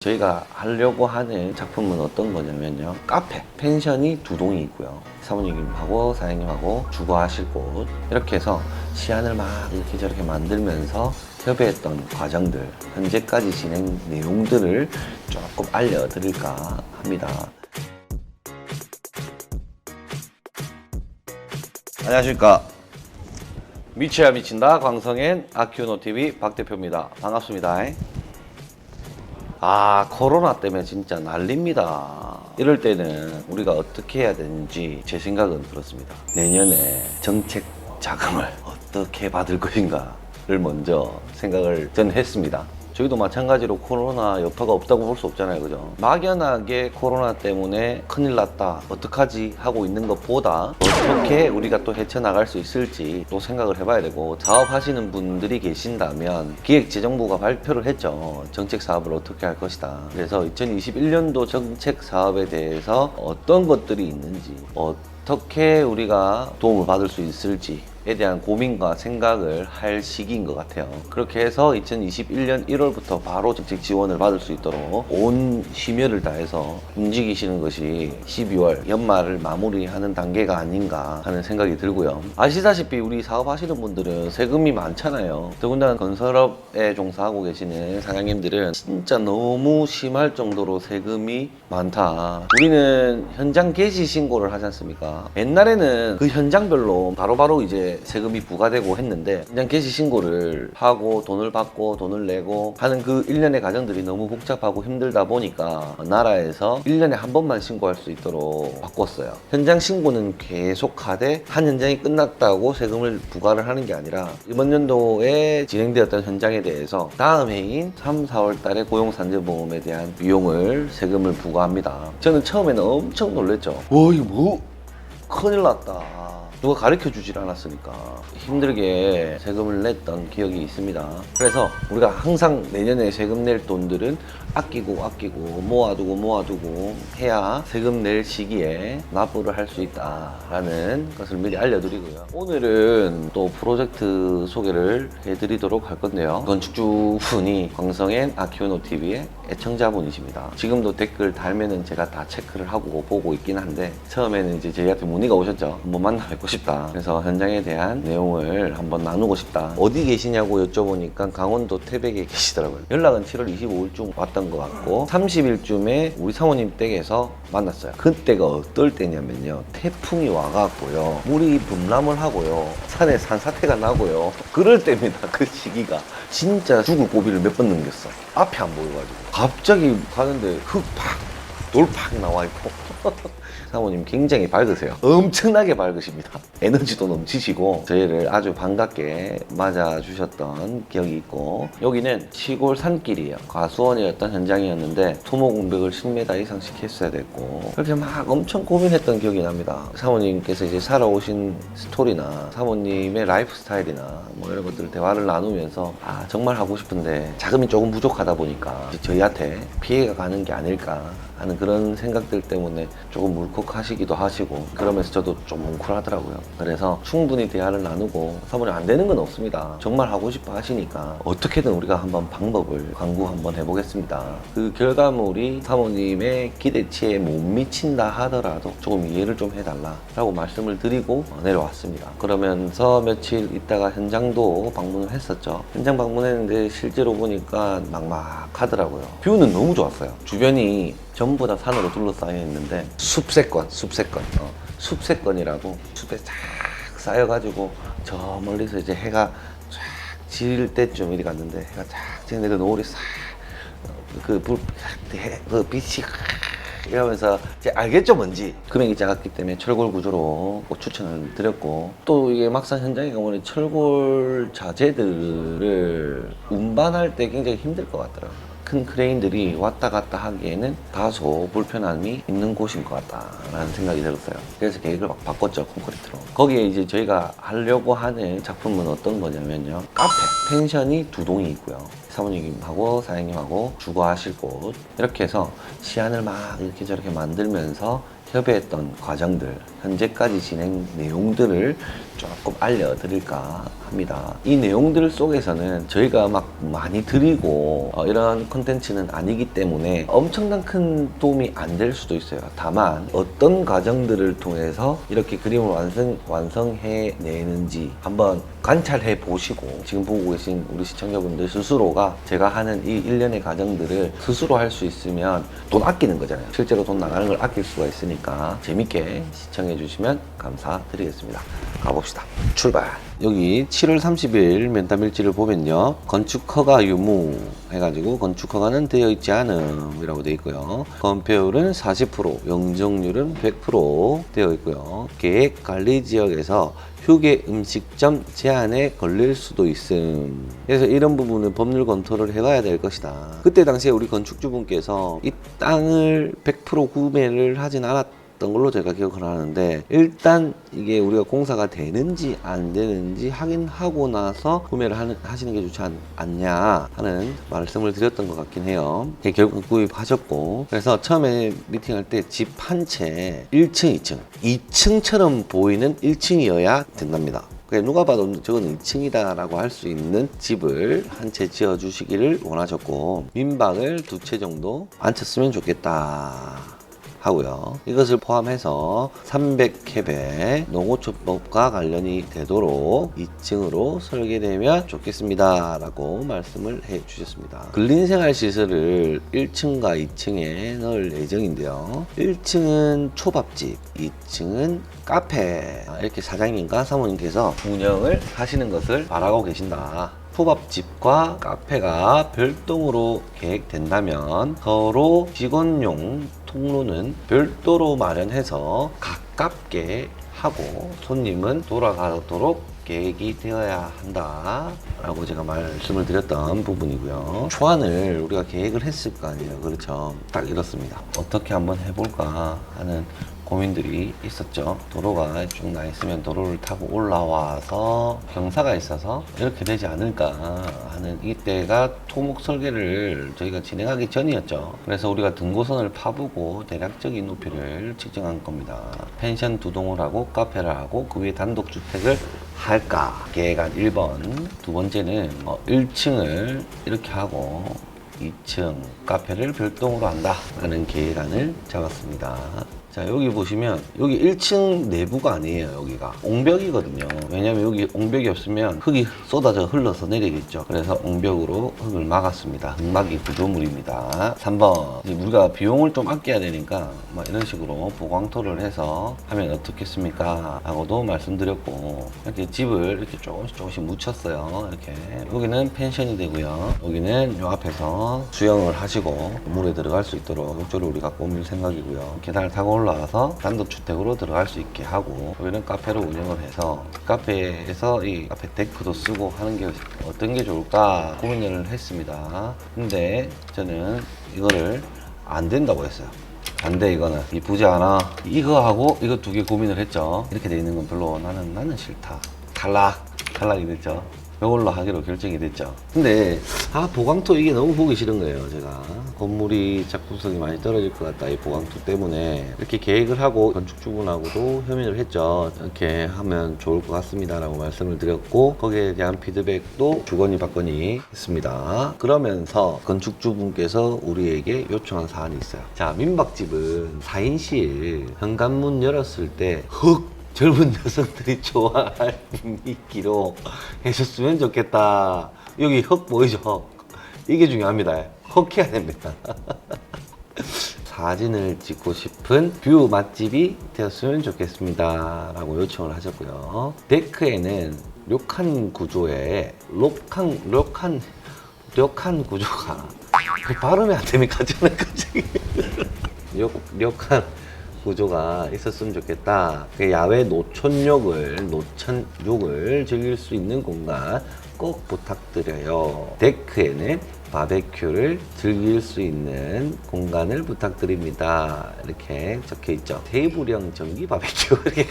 저희가 하려고 하는 작품은 어떤 거냐면요, 카페, 펜션이 두 동이 있고요, 사모님하고 사장님하고 주거하실 곳, 이렇게 해서 시안을 막 이렇게 저렇게 만들면서 협의했던 과정들, 현재까지 진행 내용들을 조금 알려드릴까 합니다. 안녕하십니까, 미쳐야 미친다 광성엔 아큐노TV 박 대표입니다. 반갑습니다. 코로나 때문에 진짜 난립니다. 이럴 때는 우리가 어떻게 해야 되는지 제 생각은 그렇습니다. 내년에 정책 자금을 어떻게 받을 것인가를 먼저 생각을 전 했습니다. 저희도 마찬가지로 코로나 여파가 없다고 볼 수 없잖아요, 그죠? 막연하게 코로나 때문에 큰일 났다, 어떡하지 하고 있는 것보다 어떻게 우리가 또 헤쳐나갈 수 있을지 또 생각을 해봐야 되고, 사업하시는 분들이 계신다면 기획재정부가 발표를 했죠. 정책 사업을 어떻게 할 것이다. 그래서 2021년도 정책 사업에 대해서 어떤 것들이 있는지, 어떻게 우리가 도움을 받을 수 있을지 에 대한 고민과 생각을 할 시기인 것 같아요. 그렇게 해서 2021년 1월부터 바로 정책 지원을 받을 수 있도록 온 심혈을 다해서 움직이시는 것이 12월 연말을 마무리하는 단계가 아닌가 하는 생각이 들고요. 아시다시피 우리 사업하시는 분들은 세금이 많잖아요. 더군다나 건설업에 종사하고 계시는 사장님들은 진짜 너무 심할 정도로 세금이 많다. 우리는 현장 개시 신고를 하지 않습니까? 옛날에는 그 현장별로 바로바로 이제 세금이 부과되고 했는데, 현장 개시 신고를 하고 돈을 받고 돈을 내고 하는 그 일련의 과정들이 너무 복잡하고 힘들다 보니까 나라에서 1년에 한 번만 신고할 수 있도록 바꿨어요. 현장 신고는 계속 하되 한 현장이 끝났다고 세금을 부과를 하는 게 아니라, 이번 연도에 진행되었던 현장에 대해서 다음 해인 3, 4월 달에 고용산재보험에 대한 비용을 세금을 부과합니다. 저는 처음에는 엄청 놀랬죠. 와, 이거 뭐 큰일 났다, 누가 가르쳐 주질 않았으니까 힘들게 세금을 냈던 기억이 있습니다. 그래서 우리가 항상 내년에 세금 낼 돈들은 아끼고 모아두고 해야 세금 낼 시기에 납부를 할 수 있다라는 것을 미리 알려드리고요. 오늘은 또 프로젝트 소개를 해드리도록 할 건데요, 건축주분이 광성엔 아큐노TV의 애청자분이십니다. 지금도 댓글 달면은 제가 다 체크를 하고 보고 있긴 한데, 처음에는 이제 저희한테 문의가 오셨죠. 한번 만나 뵙고 싶다, 그래서 현장에 대한 내용을 한번 나누고 싶다. 어디 계시냐고 여쭤보니까 강원도 태백에 계시더라고요. 연락은 7월 25일쯤 왔던 것 같고, 30일쯤에 우리 사모님 댁에서 만났어요. 그때가 어떨 때냐면요, 태풍이 와갖고요, 물이 범람을 하고요, 산에 산사태가 나고요, 그럴 때입니다. 그 시기가 진짜 죽을 고비를 몇 번 넘겼어. 앞이 안 보여가지고 갑자기 가는데 흙팍 돌팍 나와있고 사모님 굉장히 밝으세요. 엄청나게 밝으십니다. 에너지도 넘치시고 저희를 아주 반갑게 맞아주셨던 기억이 있고, 여기는 시골 산길이에요. 과수원이었던 현장이었는데 토목 공백을 10m 이상씩 했어야 됐고, 그렇게 막 엄청 고민했던 기억이 납니다. 사모님께서 이제 살아오신 스토리나 사모님의 라이프 스타일이나 뭐 이런 것들을 대화를 나누면서 정말 하고 싶은데 자금이 조금 부족하다 보니까 저희한테 피해가 가는 게 아닐까 하는 그런 생각들 때문에 조금 울컥하시기도 하시고, 그러면서 저도 좀 뭉클하더라고요. 그래서 충분히 대화를 나누고, 사모님 안 되는 건 없습니다. 정말 하고 싶어 하시니까 어떻게든 우리가 한번 방법을 강구 한번 해보겠습니다. 그 결과물이 사모님의 기대치에 못 미친다 하더라도 조금 이해를 좀 해달라 라고 말씀을 드리고 내려왔습니다. 그러면서 며칠 있다가 현장도 방문을 했었죠. 현장 방문했는데 실제로 보니까 막막하더라고요. 뷰는 너무 좋았어요. 주변이 전부 다 산으로 둘러싸여 있는데 숲세권이라고 숲에 쫙 쌓여가지고 저 멀리서 이제 해가 쫙 질 때쯤 이리 갔는데, 해가 쫙 지는데 그 노을이 싹그 빛이 이러면서 이제 알겠죠, 뭔지. 금액이 작았기 때문에 철골 구조로 꼭 추천을 드렸고, 또 이게 막상 현장에 가보니 철골 자재들을 운반할 때 굉장히 힘들 것 같더라고요. 큰 크레인들이 왔다 갔다 하기에는 다소 불편함이 있는 곳인 것 같다라는 생각이 들었어요. 그래서 계획을 막 바꿨죠, 콘크리트로. 거기에 이제 저희가 하려고 하는 작품은 어떤 거냐면요, 카페, 펜션이 두 동이 있고요, 사모님하고 사장님하고 주거하실 곳, 이렇게 해서 시안을 막 이렇게 저렇게 만들면서 협의했던 과정들, 현재까지 진행 내용들을 조금 알려드릴까 합니다. 이 내용들 속에서는 저희가 막 많이 드리고 이런 컨텐츠는 아니기 때문에 엄청난 큰 도움이 안 될 수도 있어요. 다만 어떤 과정들을 통해서 이렇게 그림을 완성해내는지 한번 관찰해 보시고, 지금 보고 계신 우리 시청자분들 스스로가 제가 하는 이 일련의 과정들을 스스로 할 수 있으면 돈 아끼는 거잖아요. 실제로 돈 나가는 걸 아낄 수가 있으니까 재밌게 시청해 주시면 감사드리겠습니다. 가봅시다. 출발! 여기 7월 30일 면담일지를 보면요, 건축 허가 유무 해가지고 건축 허가는 되어 있지 않음이라고 되어 있고요, 건폐율은 40%, 영정률은 100% 되어 있고요, 계획 관리 지역에서 휴게 음식점 제한에 걸릴 수도 있음. 그래서 이런 부분은 법률 검토를 해봐야 될 것이다. 그때 당시에 우리 건축주분께서 이 땅을 100% 구매를 하진 않았던 걸로 제가 기억을 하는데, 일단 이게 우리가 공사가 되는지 안 되는지 확인하고 나서 구매를 하시는 게 좋지 않냐 하는 말씀을 드렸던 것 같긴 해요. 결국 구입하셨고, 그래서 처음에 미팅할 때 집 한 채 1층, 2층, 2층처럼 보이는 1층이어야 된답니다. 누가 봐도 저건 2층이다 라고 할 수 있는 집을 한 채 지어 주시기를 원하셨고, 민박을 2채 정도 앉혔으면 좋겠다 하고요. 이것을 포함해서 300캡의 농어촌법과 관련이 되도록 2층으로 설계되면 좋겠습니다 라고 말씀을 해 주셨습니다. 근린생활시설을 1층과 2층에 넣을 예정인데요, 1층은 초밥집, 2층은 카페, 이렇게 사장님과 사모님께서 운영을 하시는 것을 바라고 계신다. 초밥집과 카페가 별도로 계획된다면 서로 직원용 통로는 별도로 마련해서 가깝게 하고 손님은 돌아가도록 계획이 되어야 한다 라고 제가 말씀을 드렸던 부분이고요. 초안을 우리가 계획을 했을 거 아니에요. 그렇죠? 딱 이렇습니다. 어떻게 한번 해볼까 하는 고민들이 있었죠. 도로가 쭉 나 있으면 도로를 타고 올라와서 경사가 있어서 이렇게 되지 않을까 하는, 이때가 토목 설계를 저희가 진행하기 전이었죠. 그래서 우리가 등고선을 파보고 대략적인 높이를 측정한 겁니다. 펜션 2동을 하고 카페를 하고 그 위에 단독주택을 할까? 계획안 1번. 두 번째는 1층을 이렇게 하고 2층 카페를 별도로 한다 라는 계획안을 잡았습니다. 자, 여기 보시면 여기 1층 내부가 아니에요. 여기가 옹벽이거든요. 왜냐면 여기 옹벽이 없으면 흙이 쏟아져 흘러서 내리겠죠. 그래서 옹벽으로 흙을 막았습니다. 흙막이 구조물입니다. 3번, 우리가 비용을 좀 아껴야 되니까 이런 식으로 보강토를 해서 하면 어떻겠습니까 하고도 말씀드렸고, 이렇게 집을 이렇게 조금씩 묻혔어요. 이렇게 여기는 펜션이 되고요, 여기는 요 앞에서 수영을 하시고 물에 들어갈 수 있도록 이쪽을 우리가 꾸밀 생각이고요. 계단을 타고 올라와서 단독주택으로 들어갈 수 있게 하고, 여기는 카페로 운영을 해서 카페에서 이 카페 데크도 쓰고 하는 게 어떤 게 좋을까 고민을 했습니다. 근데 저는 이거를 안 된다고 했어요. 안 돼, 이거는 이쁘지 않아. 이거하고 이거 2개 고민을 했죠. 이렇게 돼 있는 건 별로 나는 싫다. 탈락이 됐죠. 이걸로 하기로 결정이 됐죠. 근데 보강토 이게 너무 보기 싫은 거예요. 제가 건물이 작품성이 많이 떨어질 것 같다, 이 보강토 때문에. 이렇게 계획을 하고 건축주분하고도 협의를 했죠. 이렇게 하면 좋을 것 같습니다 라고 말씀을 드렸고, 거기에 대한 피드백도 주거니 받거니 했습니다. 그러면서 건축주분께서 우리에게 요청한 사안이 있어요. 자, 민박집은 4인실 현관문 열었을 때 젊은 여성들이 좋아할 분위기로 해줬으면 좋겠다. 여기 흙 보이죠? 이게 중요합니다. 흙해야 됩니다. 사진을 찍고 싶은 뷰 맛집이 되었으면 좋겠습니다 라고 요청을 하셨고요. 데크에는 료칸 구조의 료칸 구조가 발음이 안 됩니까? 저는 갑자기 료칸 구조가 있었으면 좋겠다. 야외 노천욕을 즐길 수 있는 공간 꼭 부탁드려요. 데크에는 바베큐를 즐길 수 있는 공간을 부탁드립니다. 이렇게 적혀 있죠. 테이블형 전기 바베큐 이렇게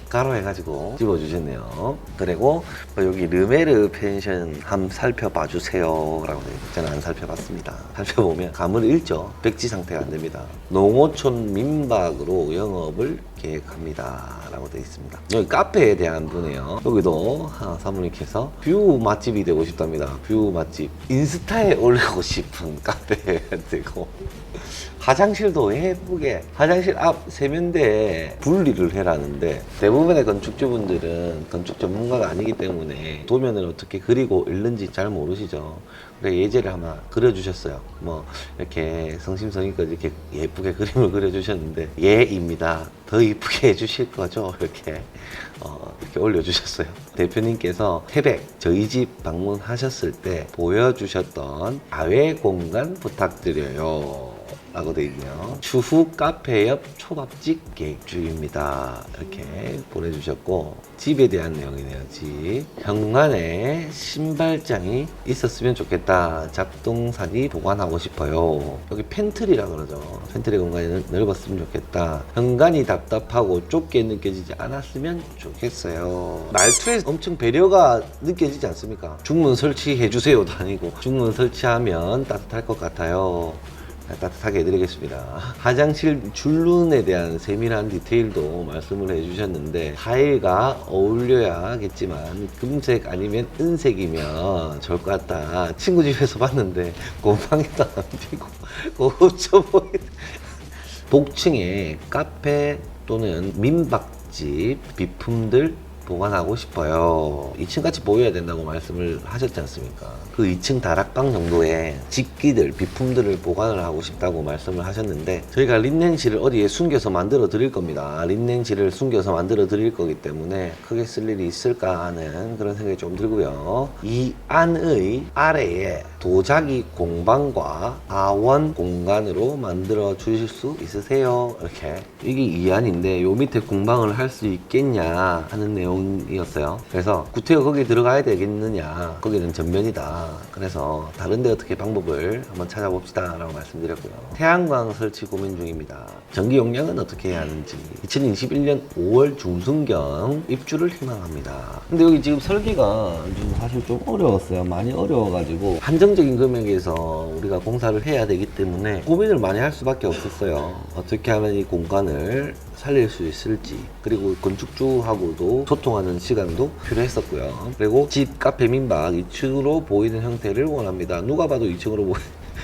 가로해가지고 집어주셨네요. 그리고 여기 르메르 펜션 한번 살펴봐 주세요 라고 되어 있어요. 저는 안 살펴봤습니다. 살펴보면 감을 잃죠. 백지 상태가 안 됩니다. 농어촌 민박으로 영업을 계획합니다 라고 되어 있습니다. 여기 카페에 대한 분이에요. 여기도 사모님께서 뷰 맛집이 되고 싶답니다. 뷰 맛집. 인스타에 올리고 싶은 카페가 되고 화장실도 예쁘게 화장실 앞 세면대에 분리를 해라는데 대부분의 건축주분들은 건축 전문가가 아니기 때문에 도면을 어떻게 그리고 읽는지 잘 모르시죠. 그래 예제를 하나 그려주셨어요. 뭐 이렇게 성심성의껏 이렇게 예쁘게 그림을 그려주셨는데 예입니다. 더 이쁘게 해주실 거죠? 이렇게 이렇게 올려주셨어요. 대표님께서 태백 저희 집 방문하셨을 때 보여주셨던 야외 공간 부탁드려요 라고 되어 있네요. 추후 카페 옆 초밥집 계획 중입니다. 이렇게 보내주셨고 집에 대한 내용이네요. 집. 현관에 신발장이 있었으면 좋겠다. 잡동사니 보관하고 싶어요. 여기 팬트리라 그러죠. 팬트리 공간이 넓었으면 좋겠다. 현관이 답답하고 좁게 느껴지지 않았으면 좋겠어요. 말투에 엄청 배려가 느껴지지 않습니까? 중문 설치해 주세요도 아니고 중문 설치하면 따뜻할 것 같아요. 따뜻하게 해드리겠습니다. 화장실 줄눈에 대한 세밀한 디테일도 말씀을 해주셨는데 타일과 어울려야겠지만 금색 아니면 은색이면 좋을 것 같다. 친구 집에서 봤는데 곰팡이도 안 피고 고급져 보이는 복층에 카페 또는 민박집 비품들 보관하고 싶어요. 2층 같이 보여야 된다고 말씀을 하셨지 않습니까? 그 2층 다락방 정도의 집기들, 비품들을 보관을 하고 싶다고 말씀을 하셨는데 저희가 린넨실을 어디에 숨겨서 만들어 드릴 겁니다. 린넨실을 숨겨서 만들어 드릴 거기 때문에 크게 쓸 일이 있을까 하는 그런 생각이 좀 들고요. 이 안의 아래에 도자기 공방과 아원 공간으로 만들어 주실 수 있으세요? 이렇게 이게 이 안인데 요 밑에 공방을 할 수 있겠냐 하는 내용이었어요. 그래서 구태여 거기 들어가야 되겠느냐, 거기는 전면이다. 그래서 다른데 어떻게 방법을 한번 찾아봅시다 라고 말씀드렸고요. 태양광 설치 고민 중입니다. 전기 용량은 어떻게 해야 하는지 2021년 5월 중순경 입주를 희망합니다. 근데 여기 지금 설계가 좀 사실 좀 어려웠어요. 많이 어려워가지고 한정적인 금액에서 우리가 공사를 해야 되기 때문에 고민을 많이 할 수밖에 없었어요. 어떻게 하면 이 공간을 살릴 수 있을지, 그리고 건축주하고도 소통하는 시간도 필요했었고요. 그리고 집, 카페, 민박 2층으로 보이는 형태를 원합니다. 누가 봐도 2층으로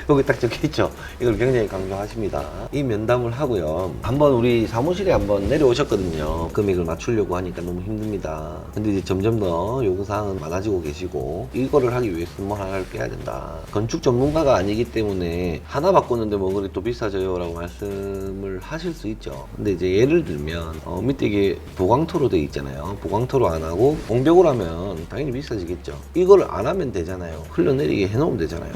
여기 딱 적혀있죠. 이걸 굉장히 강조하십니다. 이 면담을 하고요. 한번 우리 사무실에 한번 내려오셨거든요. 금액을 맞추려고 하니까 너무 힘듭니다. 근데 이제 점점 더 요구사항은 많아지고 계시고 이거를 하기 위해서 뭐 하나를 빼야 된다. 건축 전문가가 아니기 때문에 하나 바꾸는데 뭐 그래 또 비싸져요 라고 말씀을 하실 수 있죠. 근데 이제 예를 들면 밑에 이게 보강토로 돼 있잖아요. 보강토로 안 하고 공벽으로 하면 당연히 비싸지겠죠. 이걸 안 하면 되잖아요. 흘러내리게 해놓으면 되잖아요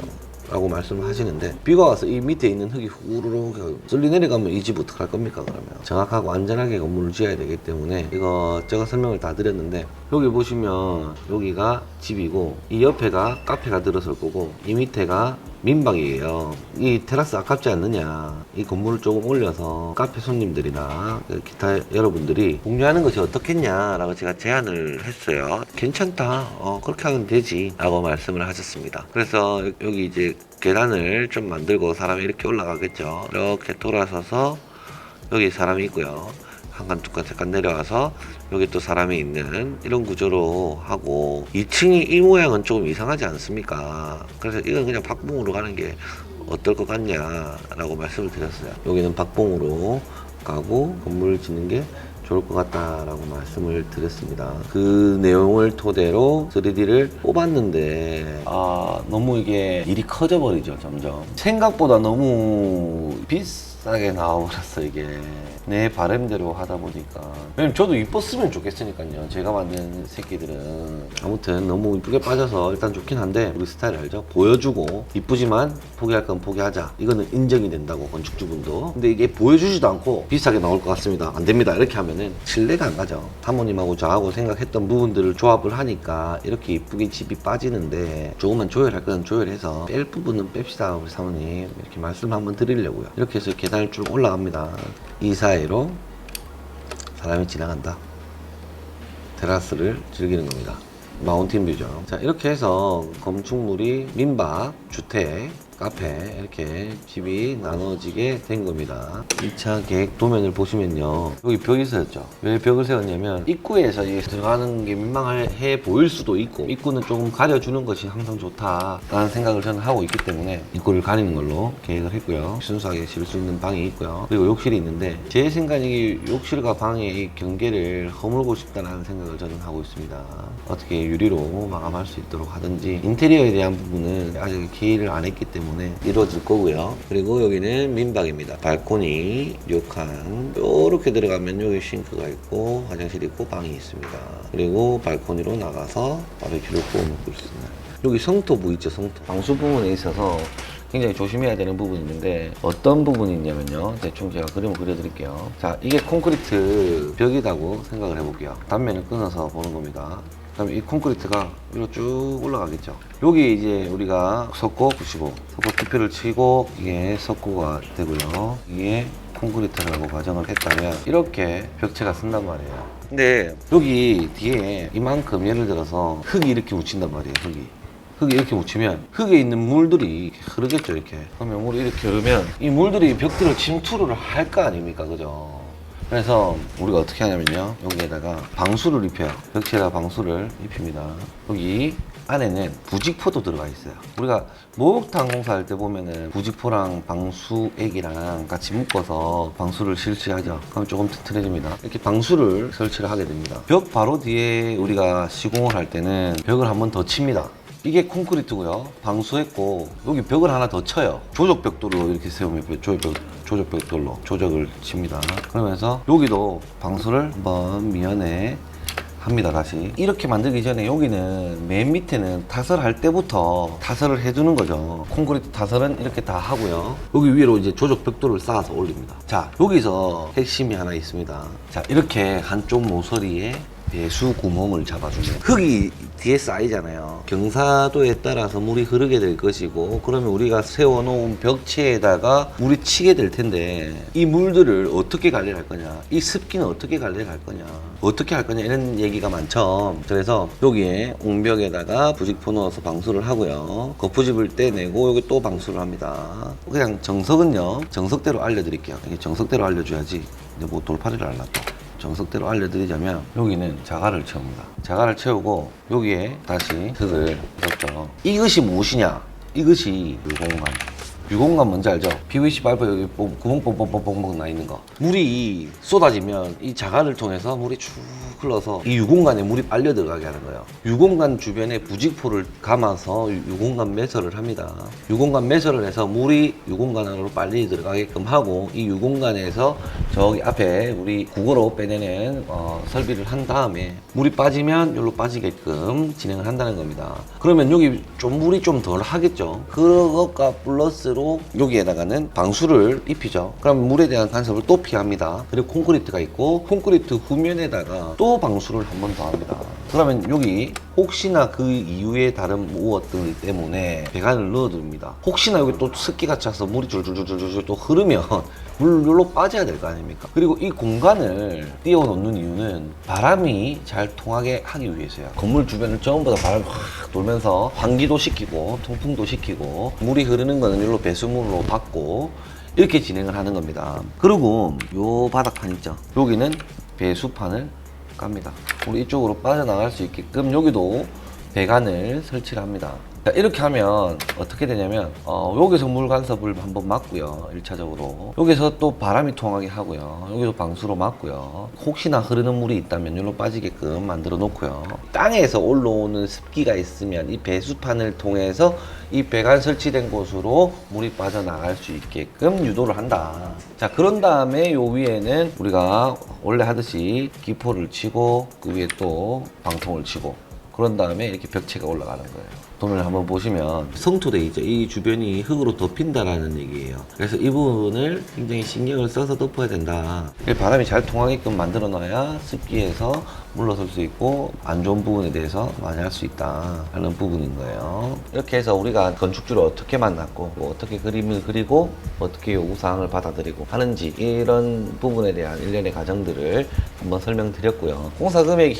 라고 말씀을 하시는데 비가 와서 이 밑에 있는 흙이 후루룩 쓸리 내려가면 이 집 어떡할 겁니까? 그러면 정확하고 안전하게 건물을 지어야 되기 때문에 이거 제가 설명을 다 드렸는데 여기 보시면 여기가 집이고 이 옆에가 카페가 들어설 거고 이 밑에가 민박이에요. 이 테라스 아깝지 않느냐, 이 건물을 조금 올려서 카페 손님들이나 기타 여러분들이 공유하는 것이 어떻겠냐 라고 제가 제안을 했어요. 괜찮다, 그렇게 하면 되지 라고 말씀을 하셨습니다. 그래서 여기 이제 계단을 좀 만들고 사람이 이렇게 올라가겠죠. 이렇게 돌아서서 여기 사람이 있고요. 한 칸, 두 칸, 세 칸 내려와서 여기 또 사람이 있는 이런 구조로 하고 2층이 이 모양은 조금 이상하지 않습니까? 그래서 이건 그냥 박봉으로 가는 게 어떨 것 같냐 라고 말씀을 드렸어요. 여기는 박봉으로 가고 건물을 짓는 게 좋을 것 같다라고 말씀을 드렸습니다. 그 내용을 토대로 3D를 뽑았는데 너무 이게 일이 커져 버리죠. 점점 생각보다 너무 비싼 싸게 나와버렸어 이게. 내 바람대로 하다 보니까. 왜냐면 저도 이뻤으면 좋겠으니까요. 제가 만든 새끼들은. 아무튼 너무 이쁘게 빠져서 일단 좋긴 한데 우리 스타일 알죠? 보여주고 이쁘지만 포기할 건 포기하자. 이거는 인정이 된다고, 건축주분도. 근데 이게 보여주지도 않고 비싸게 나올 것 같습니다, 안 됩니다, 이렇게 하면은 신뢰가 안 가죠. 사모님하고 저하고 생각했던 부분들을 조합을 하니까 이렇게 이쁘게 집이 빠지는데, 조금만 조율할 건 조율해서 뺄 부분은 뺍시다 우리 사모님, 이렇게 말씀 한번 드리려고요. 이렇게 해서 계단을 쭉 올라갑니다. 이 사이로 사람이 지나간다. 테라스를 즐기는 겁니다. 마운틴 뷰죠. 자, 이렇게 해서 건축물이 민박, 주택, 카페 이렇게 집이 나눠지게 된 겁니다. 2차 계획 도면을 보시면요, 여기 벽이 세웠죠. 왜 벽을 세웠냐면 입구에서 이게 들어가는 게 민망해 보일 수도 있고, 입구는 조금 가려주는 것이 항상 좋다라는 생각을 저는 하고 있기 때문에 입구를 가리는 걸로 계획을 했고요. 순수하게 질 수 있는 방이 있고요. 그리고 욕실이 있는데, 제 생각이 욕실과 방의 경계를 허물고 싶다는 생각을 저는 하고 있습니다. 어떻게 유리로 마감할 수 있도록 하든지, 인테리어에 대한 부분은 아직 계획을 안 했기 때문에 이루어질 거고요. 그리고 여기는 민박입니다. 발코니, 료칸 요렇게 들어가면 여기 싱크가 있고 화장실이 있고 방이 있습니다. 그리고 발코니로 나가서 바베큐를 구워 먹고 있습니다. 여기 성토부 있죠, 성토. 방수 부분에 있어서 굉장히 조심해야 되는 부분이 있는데, 어떤 부분이 있냐면요, 대충 제가 그림을 그려드릴게요. 자, 이게 콘크리트 벽이라고 생각을 해볼게요. 단면을 끊어서 보는 겁니다. 그다음에 이 콘크리트가 위로 쭉 올라가겠죠. 여기 이제 우리가 석고 붙이고 석고 투표를 치고 이게 석고가 되고요. 이게 콘크리트라고 가정을 했다면 이렇게 벽체가 쓴단 말이에요. 근데 여기 뒤에 이만큼 예를 들어서 흙이 이렇게 묻힌단 말이에요. 흙이 이렇게 묻히면 흙에 있는 물들이 흐르겠죠, 이렇게. 그러면 물이 이렇게 흐르면 이 물들이 벽들을 침투를 할 거 아닙니까, 그죠? 그래서 우리가 어떻게 하냐면요, 여기에다가 방수를 입혀요. 벽체에다 방수를 입힙니다. 여기 안에는 부직포도 들어가 있어요. 우리가 목욕탕 공사할 때 보면은 부직포랑 방수액이랑 같이 묶어서 방수를 설치하죠. 그럼 조금 튼튼해집니다. 이렇게 방수를 설치를 하게 됩니다. 벽 바로 뒤에 우리가 시공을 할 때는 벽을 한번 더 칩니다. 이게 콘크리트고요. 방수했고 여기 벽을 하나 더 쳐요. 조적벽돌로 이렇게 세우면 조적벽돌로 조적을 칩니다. 그러면서 여기도 방수를 한번 미연에 합니다. 다시 이렇게 만들기 전에 여기는 맨 밑에는 타설할 때부터 타설을 해주는 거죠. 콘크리트 타설은 이렇게 다 하고요. 여기 위로 이제 조적벽돌을 쌓아서 올립니다. 자, 여기서 핵심이 하나 있습니다. 자, 이렇게 한쪽 모서리에 배수 구멍을 잡아주면 흙이 뒤에 쌓이잖아요. 경사도에 따라서 물이 흐르게 될 것이고, 그러면 우리가 세워놓은 벽체에다가 물이 치게 될 텐데, 이 물들을 어떻게 관리를 할 거냐, 이 습기는 어떻게 관리를 할 거냐, 어떻게 할 거냐, 이런 얘기가 많죠. 그래서 여기에 옹벽에다가 부직포 넣어서 방수를 하고요. 거푸집을 떼내고 여기 또 방수를 합니다. 그냥 정석은요, 정석대로 알려드릴게요. 이게 정석대로 알려줘야지 이제 뭐 돌팔이를 알라 또. 정석대로 알려드리자면, 여기는 자갈을 채웁니다. 자갈을 채우고 여기에 다시 흙을 넣죠. 이것이 무엇이냐? 이것이 유공간. 유공간 뭔지 알죠? PVC 파이프 여기 구멍 뻥뻥뻥뻥뻥 나 있는 거. 물이 쏟아지면 이 자갈을 통해서 물이 쭉 흘러서 이 유공간에 물이 빨려 들어가게 하는 거예요. 유공간 주변에 부직포를 감아서 유공간 매설을 합니다. 유공간 매설을 해서 물이 유공간 안으로 빨리 들어가게끔 하고, 이 유공간에서 저기 앞에 우리 국어로 빼내는 설비를 한 다음에 물이 빠지면 여기로 빠지게끔 진행을 한다는 겁니다. 그러면 여기 좀 물이 좀 덜 하겠죠. 그것과 플러스로 여기에다가는 방수를 입히죠. 그럼 물에 대한 간섭을 또 피합니다. 그리고 콘크리트가 있고, 콘크리트 후면에다가 또 방수를 한 번 더 합니다. 그러면 여기 혹시나 그 이후에 다른 무엇들 때문에 배관을 넣어둡니다. 혹시나 여기 또 습기가 차서 물이 줄줄줄줄줄 또 흐르면 물로 빠져야 될 거 아닙니까? 그리고 이 공간을 띄워놓는 이유는 바람이 잘 통하게 하기 위해서요. 건물 주변을 전부 다 바람이 확 돌면서 환기도 시키고 통풍도 시키고, 물이 흐르는 거는 여기로 배수물로 받고 이렇게 진행을 하는 겁니다. 그리고 요 바닥판 있죠? 여기는 배수판을 깝니다. 우리 이쪽으로 빠져나갈 수 있게끔 여기도 배관을 설치를 합니다. 자, 이렇게 하면 어떻게 되냐면 여기서 물 간섭을 한번 막고요. 1차적으로 여기서 또 바람이 통하게 하고요. 여기서 방수로 막고요. 혹시나 흐르는 물이 있다면 여기로 빠지게끔 만들어 놓고요. 땅에서 올라오는 습기가 있으면 이 배수판을 통해서 이 배관 설치된 곳으로 물이 빠져나갈 수 있게끔 유도를 한다. 자, 그런 다음에 요 위에는 우리가 원래 하듯이 기포를 치고 그 위에 또 방통을 치고 그런 다음에 이렇게 벽체가 올라가는 거예요. 도면을 한번 보시면 성토돼 있죠. 이 주변이 흙으로 덮인다라는 얘기예요. 그래서 이 부분을 굉장히 신경을 써서 덮어야 된다. 바람이 잘 통하게끔 만들어 놔야 습기에서 물러설 수 있고 안 좋은 부분에 대해서 많이 할 수 있다 하는 부분인 거예요. 이렇게 해서 우리가 건축주를 어떻게 만났고 어떻게 그림을 그리고 어떻게 요구사항을 받아들이고 하는지 이런 부분에 대한 일련의 과정들을 한번 설명드렸고요. 공사 금액이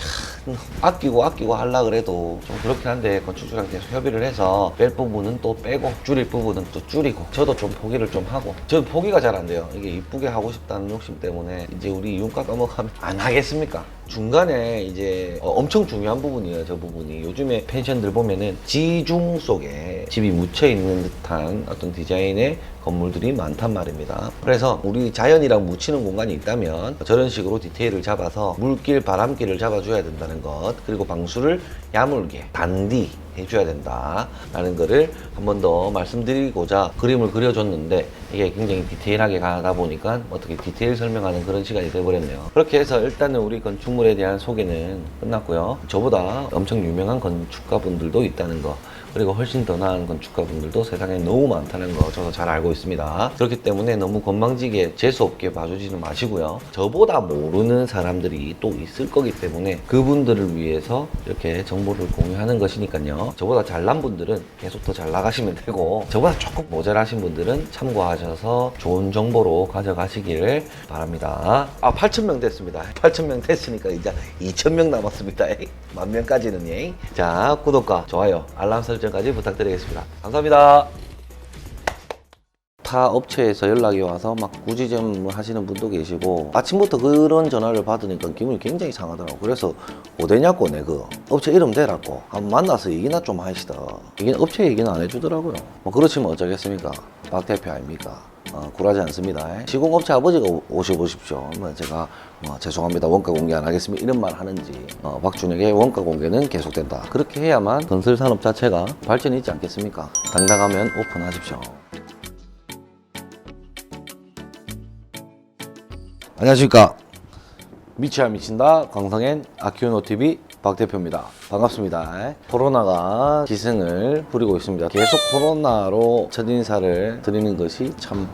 아끼고 하려 그래도 좀 그렇긴 한데 건축주랑 계속 협의를 해서 뺄 부분은 또 빼고 줄일 부분은 또 줄이고 저도 좀 포기를 좀 하고 저는 포기가 잘 안 돼요. 이게 이쁘게 하고 싶다는 욕심 때문에 이제 우리 이윤가 까먹으면 안 하겠습니까? 중간에 이제 엄청 중요한 부분이에요. 저 부분이 요즘에 펜션들 보면은 지중 속에 집이 묻혀 있는 듯한 어떤 디자인의 건물들이 많단 말입니다. 그래서 우리 자연이랑 묻히는 공간이 있다면 저런 식으로 디테일을 잡아서 물길, 바람길을 잡아줘야 된다는 것, 그리고 방수를 야물게, 단디 해줘야 된다라는 거를 한 번 더 말씀드리고자 그림을 그려줬는데 이게 굉장히 디테일하게 가다 보니까 어떻게 디테일 설명하는 그런 시간이 돼버렸네요. 그렇게 해서 일단은 우리 건축물에 대한 소개는 끝났고요. 저보다 엄청 유명한 건축가분들도 있다는 거, 그리고 훨씬 더 나은 건축가분들도 세상에 너무 많다는 거 저도 잘 알고 있습니다. 그렇기 때문에 너무 건방지게 재수없게 봐주지는 마시고요. 저보다 모르는 사람들이 또 있을 거기 때문에 그분들을 위해서 이렇게 정보를 공유하는 것이니까요. 저보다 잘난 분들은 계속 더 잘 나가시면 되고 저보다 조금 모자라신 분들은 참고하셔서 좋은 정보로 가져가시기를 바랍니다. 8,000명 됐습니다. 8,000명 됐으니까 이제 2,000명 남았습니다. 10,000명까지는 예. 자, 구독과 좋아요, 알람 설정까지 부탁드리겠습니다. 감사합니다. 타 업체에서 연락이 와서 막 구지점 하시는 분도 계시고 아침부터 그런 전화를 받으니까 기분이 굉장히 상하더라고. 그래서 어디냐고 내가 업체 이름 대라고 한번 만나서 얘기나 좀 하시다. 이게 업체 얘기는 안 해주더라고요. 뭐 그렇지만 어쩌겠습니까? 박 대표 아닙니까? 굴하지 않습니다. 시공업체 아버지가 오셔보십시오. 제가 죄송합니다, 원가 공개 안 하겠습니다 이런 말 하는지 박준혁의 원가 공개는 계속된다. 그렇게 해야만 건설산업 자체가 발전이 있지 않겠습니까? 당당하면 오픈하십시오. 안녕하십니까. 미쳐야 미친다 광성엔 아키우노TV 박대표입니다. 반갑습니다. 코로나가 기승을 부리고 있습니다. 계속 코로나로 첫인사를 드리는 것이 참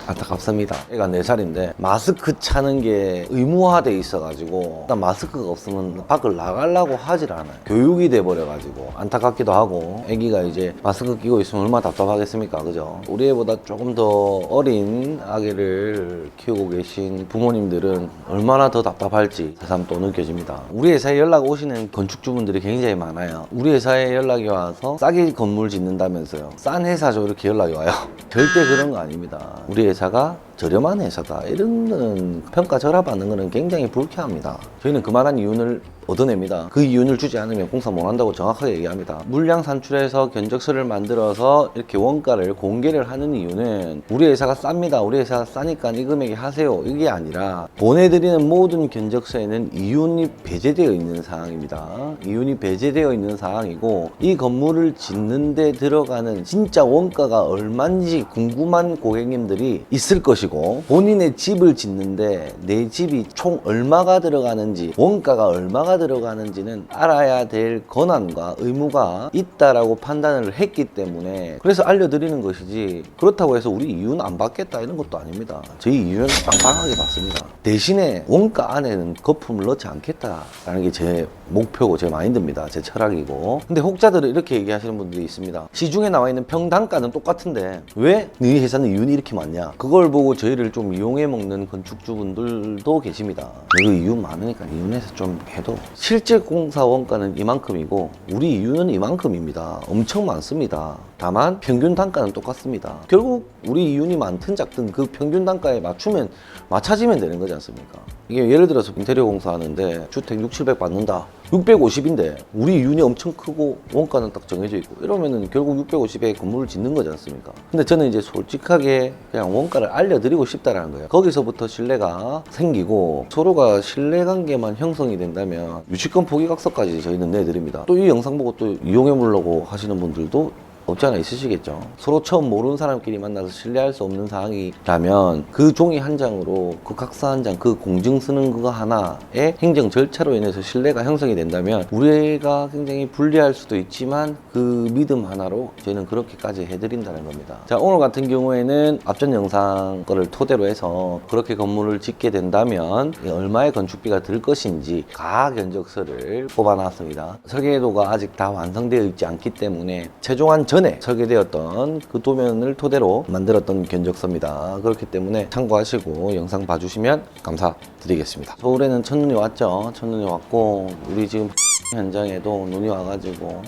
안타깝습니다. 애가 4살인데 마스크 차는 게 의무화돼 있어가지고 일단 마스크가 없으면 밖을 나가려고 하질 않아요. 교육이 돼버려가지고 안타깝기도 하고 애기가 이제 마스크 끼고 있으면 얼마나 답답하겠습니까, 그죠? 우리 애보다 조금 더 어린 아기를 키우고 계신 부모님들은 얼마나 더 답답할지 새삼 또 느껴집니다. 우리 회사에 연락 오시는 건축주분들이 굉장히 많아요. 우리 회사에 연락이 와서 싸게 건물 짓는다면서요. 싼 회사죠, 이렇게 연락이 와요. 절대 그런 거 아닙니다. 우리 회사가 저렴한 회사다 이런 거는 평가 절하받는 거는 굉장히 불쾌합니다. 저희는 그만한 이윤을 얻어냅니다. 그 이윤을 주지 않으면 공사 못 한다고 정확하게 얘기합니다. 물량 산출해서 견적서를 만들어서 이렇게 원가를 공개를 하는 이유는 우리 회사가 쌉니다, 우리 회사가 싸니까 이 금액에 하세요, 이게 아니라 보내드리는 모든 견적서에는 이윤이 배제되어 있는 사항입니다. 이윤이 배제되어 있는 사항이고 이 건물을 짓는 데 들어가는 진짜 원가가 얼마인지 궁금한 고객님들이 있을 것이고 본인의 집을 짓는데 내 집이 총 얼마가 들어가는지 원가가 얼마가 들어가는지는 알아야 될 권한과 의무가 있다라고 판단을 했기 때문에 그래서 알려드리는 것이지, 그렇다고 해서 우리 이윤 안 받겠다 이런 것도 아닙니다. 저희 이윤은 빵빵하게 받습니다. 대신에 원가 안에는 거품을 넣지 않겠다라는 게 제 목표고 제 마인드입니다. 제 철학이고. 근데 혹자들은 이렇게 얘기하시는 분들이 있습니다. 시중에 나와 있는 평단가는 똑같은데 왜 너희 회사는 이윤이 이렇게 많냐? 그걸 보고 저희를 좀 이용해 먹는 건축주분들도 계십니다. 이거 이윤 많으니까 이윤에서 좀 해도 실제 공사 원가는 이만큼이고 우리 이윤은 이만큼입니다. 엄청 많습니다. 다만 평균 단가는 똑같습니다. 결국 우리 이윤이 많든 작든 그 평균 단가에 맞춰지면 되는 거지 않습니까? 이게 예를 들어서 인테리어 공사하는데 주택 6, 700 받는다. 650인데 우리 이윤이 엄청 크고 원가는 딱 정해져 있고 이러면은 결국 650에 건물을 짓는 거지 않습니까? 근데 저는 이제 솔직하게 그냥 원가를 알려드리고 싶다라는 거예요. 거기서부터 신뢰가 생기고 서로가 신뢰관계만 형성이 된다면 유치권 포기각서까지 저희는 내드립니다. 또 이 영상 보고 또 이용해 보려고 하시는 분들도 없지 않아 있으시겠죠. 서로 처음 모르는 사람끼리 만나서 신뢰할 수 없는 상황이라면 그 종이 한 장으로 그 각서 한 장, 그 공증 쓰는 그거 하나의 행정 절차로 인해서 신뢰가 형성이 된다면 우리가 굉장히 불리할 수도 있지만 그 믿음 하나로 저희는 그렇게까지 해드린다는 겁니다. 자, 오늘 같은 경우에는 앞전 영상 거를 토대로 해서 그렇게 건물을 짓게 된다면 얼마의 건축비가 들 것인지 가격적서를 뽑아놨습니다. 설계도가 아직 다 완성되어 있지 않기 때문에 최종안 전에 설계되었던 그 도면을 토대로 만들었던 견적서입니다. 그렇기 때문에 참고하시고 영상 봐주시면 감사드리겠습니다. 서울에는 첫눈이 왔죠. 첫눈이 왔고 우리 지금 현장에도 눈이 와가지고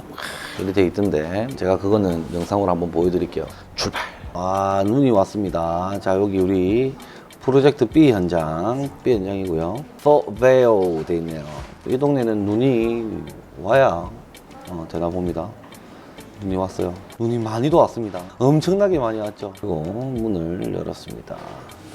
이렇게 돼 있던데 제가 그거는 영상으로 한번 보여드릴게요. 출발! 아, 눈이 왔습니다. 자, 여기 우리 프로젝트 B 현장이고요. 서베어 돼 있네요. 이 동네는 눈이 와야 되나 봅니다. 눈이 왔어요. 눈이 많이도 왔습니다. 엄청나게 많이 왔죠. 그리고 문을 열었습니다.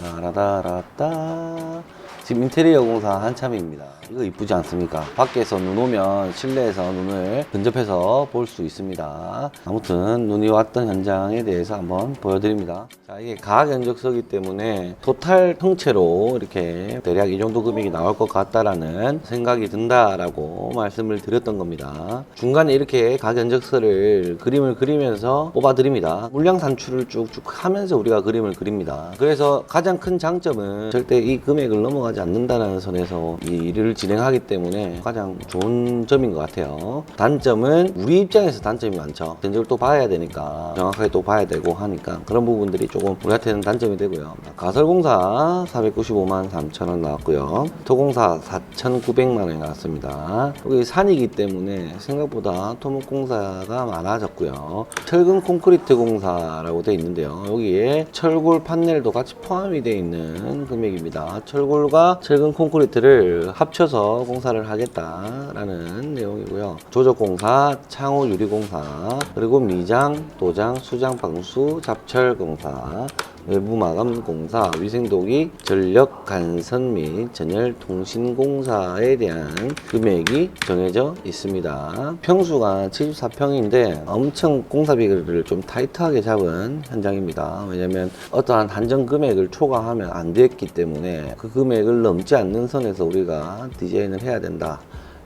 따라다라따. 지금 인테리어 공사 한참입니다. 이거 이쁘지 않습니까? 밖에서 눈 오면 실내에서 눈을 근접해서 볼 수 있습니다. 아무튼 눈이 왔던 현장에 대해서 한번 보여드립니다. 자, 이게 가격적서이기 때문에 토탈 통째로 이렇게 대략 이 정도 금액이 나올 것 같다라는 생각이 든다라고 말씀을 드렸던 겁니다. 중간에 이렇게 가격적서를 그림을 그리면서 뽑아드립니다. 물량 산출을 쭉쭉 하면서 우리가 그림을 그립니다. 그래서 가장 큰 장점은 절대 이 금액을 넘어가지 않는다는 선에서 이 일을 진행하기 때문에 가장 좋은 점인 것 같아요. 단점은 우리 입장에서 단점이 많죠. 견적을 또 봐야 되니까 정확하게 또 봐야 되고 하니까 그런 부분들이 조금 우리한테는 단점이 되고요. 가설공사 495만 3천 원 나왔고요. 토공사 4,900만 원이 나왔습니다. 여기 산이기 때문에 생각보다 토목공사가 많아졌고요. 철근 콘크리트 공사라고 되어 있는데요. 여기에 철골 판넬도 같이 포함이 되어 있는 금액입니다. 철골과 철근 콘크리트를 합쳐서 공사를 하겠다라는 내용이고요. 조적공사, 창호 유리공사, 그리고 미장, 도장, 수장, 방수, 잡철 공사, 외부 마감 공사, 위생도기, 전력 간선 및 전열 통신 공사에 대한 금액이 정해져 있습니다. 평수가 74평인데 엄청 공사비를 좀 타이트하게 잡은 현장입니다. 왜냐면 어떠한 한정 금액을 초과하면 안 됐기 때문에 그 금액을 넘지 않는 선에서 우리가 디자인을 해야 된다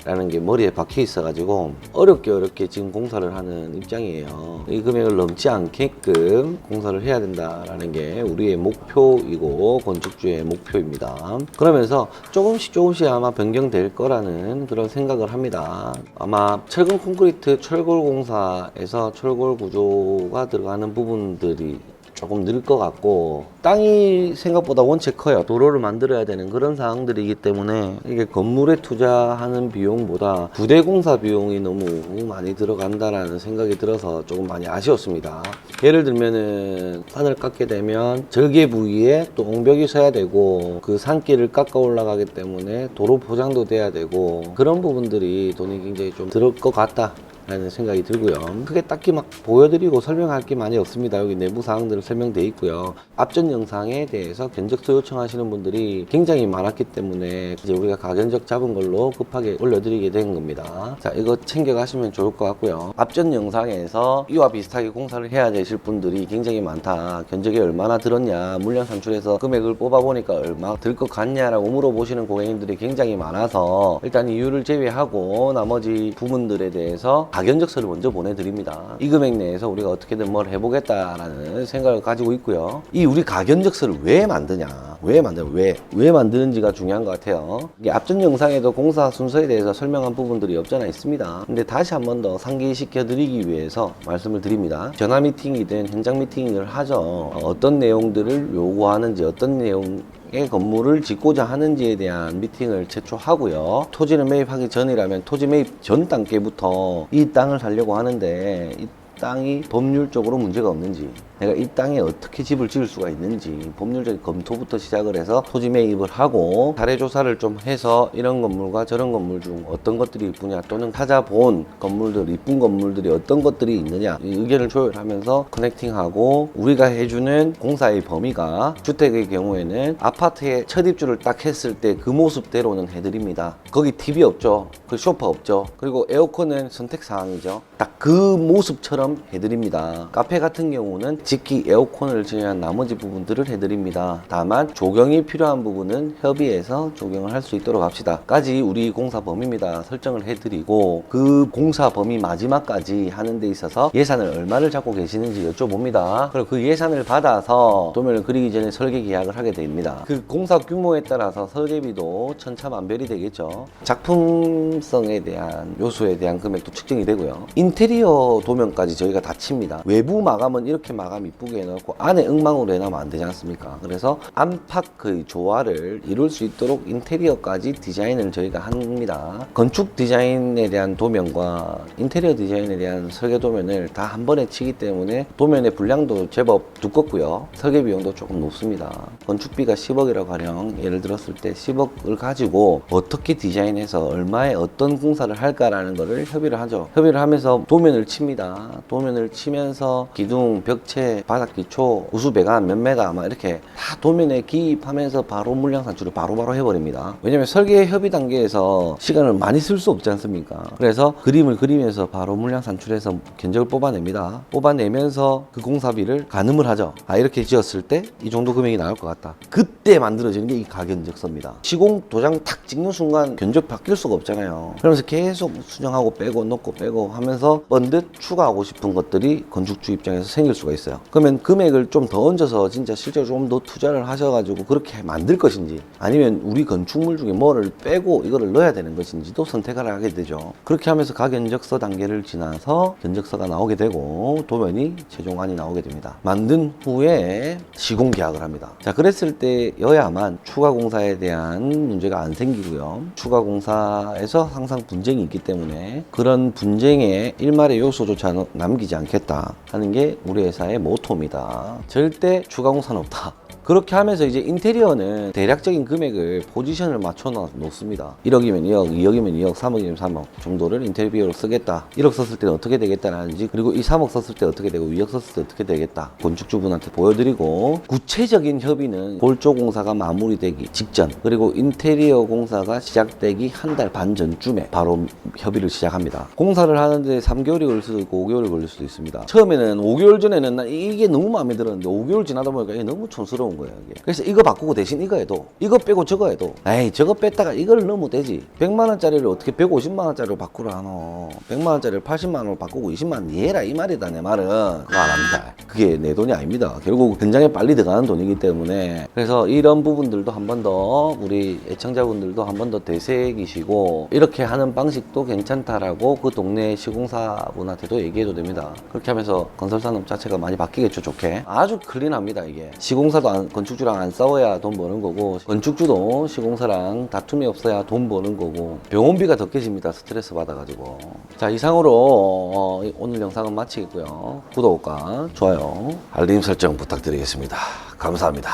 라는 게 머리에 박혀 있어가지고 어렵게 지금 공사를 하는 입장이에요. 이 금액을 넘지 않게끔 공사를 해야 된다라는 게 우리의 목표이고 건축주의 목표입니다. 그러면서 조금씩 아마 변경될 거라는 그런 생각을 합니다. 아마 철근 콘크리트 철골 공사에서 철골 구조가 들어가는 부분들이 조금 늘 것 같고 땅이 생각보다 원체 커요. 도로를 만들어야 되는 그런 상황들이기 때문에 이게 건물에 투자하는 비용보다 부대 공사 비용이 너무 많이 들어간다라는 생각이 들어서 조금 많이 아쉬웠습니다. 예를 들면은 산을 깎게 되면 절개 부위에 또 옹벽이 서야 되고 그 산길을 깎아 올라가기 때문에 도로 포장도 돼야 되고 그런 부분들이 돈이 굉장히 좀 들을 것 같다 라는 생각이 들고요. 크게 딱히 막 보여드리고 설명할 게 많이 없습니다. 여기 내부 사항들은 설명되어 있고요. 앞전 영상에 대해서 견적서 요청하시는 분들이 굉장히 많았기 때문에 이제 우리가 가견적 잡은 걸로 급하게 올려드리게 된 겁니다. 자, 이거 챙겨가시면 좋을 것 같고요. 앞전 영상에서 이와 비슷하게 공사를 해야 되실 분들이 굉장히 많다. 견적이 얼마나 들었냐, 물량 산출해서 금액을 뽑아보니까 얼마 들 것 같냐라고 물어보시는 고객님들이 굉장히 많아서 일단 이유를 제외하고 나머지 부분들에 대해서 가견적서를 먼저 보내드립니다. 이 금액 내에서 우리가 어떻게든 뭘 해보겠다라는 생각을 가지고 있고요. 이 우리 가견적서를 왜 만드냐, 왜 만드는지가 중요한 것 같아요. 이게 앞전 영상에도 공사 순서에 대해서 설명한 부분들이 없잖아 있습니다. 근데 다시 한 번 더 상기시켜 드리기 위해서 말씀을 드립니다. 전화 미팅이든 현장 미팅을 하죠. 어떤 내용들을 요구하는지, 어떤 내용 건물을 짓고자 하는지에 대한 미팅을 최초하고요. 토지를 매입하기 전이라면 토지 매입 전 단계부터 이 땅을 살려고 하는데 이 땅이 법률적으로 문제가 없는지, 내가 이 땅에 어떻게 집을 지을 수가 있는지 법률적인 검토부터 시작을 해서 토지 매입을 하고 사례 조사를 좀 해서 이런 건물과 저런 건물 중 어떤 것들이 이쁘냐, 또는 찾아본 건물들, 이쁜 건물들이 어떤 것들이 있느냐, 이 의견을 조율하면서 커넥팅하고, 우리가 해주는 공사의 범위가 주택의 경우에는 아파트에 첫 입주를 딱 했을 때 그 모습대로는 해드립니다. 거기 TV 없죠, 그 소파 없죠, 그리고 에어컨은 선택사항이죠. 딱 그 모습처럼 해드립니다. 카페 같은 경우는 직기 에어컨을 제외한 나머지 부분들을 해드립니다. 다만 조경이 필요한 부분은 협의해서 조경을 할 수 있도록 합시다 까지 우리 공사 범위입니다. 설정을 해드리고, 그 공사 범위 마지막까지 하는 데 있어서 예산을 얼마를 잡고 계시는지 여쭤봅니다. 그리고 그 예산을 받아서 도면을 그리기 전에 설계 계약을 하게 됩니다. 그 공사 규모에 따라서 설계비도 천차만별이 되겠죠. 작품성에 대한 요소에 대한 금액도 측정이 되고요. 인테리어 도면까지 저희가 다 칩니다. 외부 마감은 이렇게 마감 이쁘게 해놓고 안에 엉망으로 해놓으면 안 되지 않습니까? 그래서 안팎의 조화를 이룰 수 있도록 인테리어까지 디자인을 저희가 합니다. 건축 디자인에 대한 도면과 인테리어 디자인에 대한 설계 도면을 다 한 번에 치기 때문에 도면의 분량도 제법 두껍고요. 설계 비용도 조금 높습니다. 건축비가 10억이라고 하령 예를 들었을 때 10억을 가지고 어떻게 디자인해서 얼마에 어떤 공사를 할까라는 거를 협의를 하죠. 협의를 하면서 도면을 칩니다. 도면을 치면서 기둥, 벽체, 바닥 기초, 우수 배관 몇 메가 막 이렇게 다 도면에 기입하면서 바로 물량 산출을 바로바로 해버립니다. 왜냐면 설계 협의 단계에서 시간을 많이 쓸 수 없지 않습니까? 그래서 그림을 그리면서 바로 물량 산출해서 견적을 뽑아냅니다. 뽑아내면서 그 공사비를 가늠을 하죠. 아, 이렇게 지었을 때 이 정도 금액이 나올 것 같다. 그때 만들어지는 게 이 가견적서입니다. 시공 도장 탁 찍는 순간 견적 바뀔 수가 없잖아요. 그러면서 계속 수정하고 빼고 넣고 빼고 하면서 번듯 추가하고 싶은 것들이 건축주 입장에서 생길 수가 있어요. 그러면 금액을 좀 더 얹어서 진짜 실제로 좀 더 투자를 하셔가지고 그렇게 만들 것인지, 아니면 우리 건축물 중에 뭐를 빼고 이거를 넣어야 되는 것인지도 선택을 하게 되죠. 그렇게 하면서 가견적서 단계를 지나서 견적서가 나오게 되고 도면이 최종안이 나오게 됩니다. 만든 후에 시공 계약을 합니다. 자, 그랬을 때여야만 추가 공사에 대한 문제가 안 생기고요. 추가 공사에서 항상 분쟁이 있기 때문에 그런 분쟁에 일말의 요소조차 남기지 않겠다 하는 게 우리 회사의 모토입니다. 절대 추가 공사는 없다. 그렇게 하면서 이제 인테리어는 대략적인 금액을 포지션을 맞춰 놓습니다. 1억이면 2억, 2억이면 2억, 3억이면 3억 정도를 인테리어로 쓰겠다. 1억 썼을 때는 어떻게 되겠다라는지, 그리고 이 3억 썼을 때 어떻게 되고 2억 썼을 때 어떻게 되겠다. 건축주분한테 보여드리고, 구체적인 협의는 골조 공사가 마무리되기 직전, 그리고 인테리어 공사가 시작되기 한 달 반 전쯤에 바로 협의를 시작합니다. 공사를 하는데 3개월이 걸릴 수도 있고 5개월이 걸릴 수도 있습니다. 처음에는 5개월 전에는 나 이게 너무 마음에 들었는데 5개월 지나다 보니까 이게 너무 촌스러운 거예요. 이게. 그래서 이거 바꾸고 대신 이거 해도, 이거 빼고 저거 해도, 에이 저거 뺐다가 이걸 넣으면 되지. 100만원짜리를 어떻게 150만원짜리로 바꾸라 하노. 100만원짜리를 80만원으로 바꾸고 20만원 이해라 이 말이다. 내 말은 그거 안 합니다. 그게 내 돈이 아닙니다. 결국 현장에 빨리 들어가는 돈이기 때문에. 그래서 이런 부분들도 한 번 더 우리 애청자분들도 한 번 더 되새기시고, 이렇게 하는 방식도 괜찮다라고 그 동네 시공사분한테도 얘기해도 됩니다. 그렇게 하면서 건설산업 자체가 많이 바뀌겠죠. 좋게. 아주 클린합니다. 이게 시공사도 건축주랑 안 싸워야 돈 버는 거고, 건축주도 시공사랑 다툼이 없어야 돈 버는 거고, 병원비가 더 깨집니다. 스트레스 받아가지고. 자, 이상으로 오늘 영상은 마치겠고요. 구독과 좋아요, 알림 설정 부탁드리겠습니다. 감사합니다.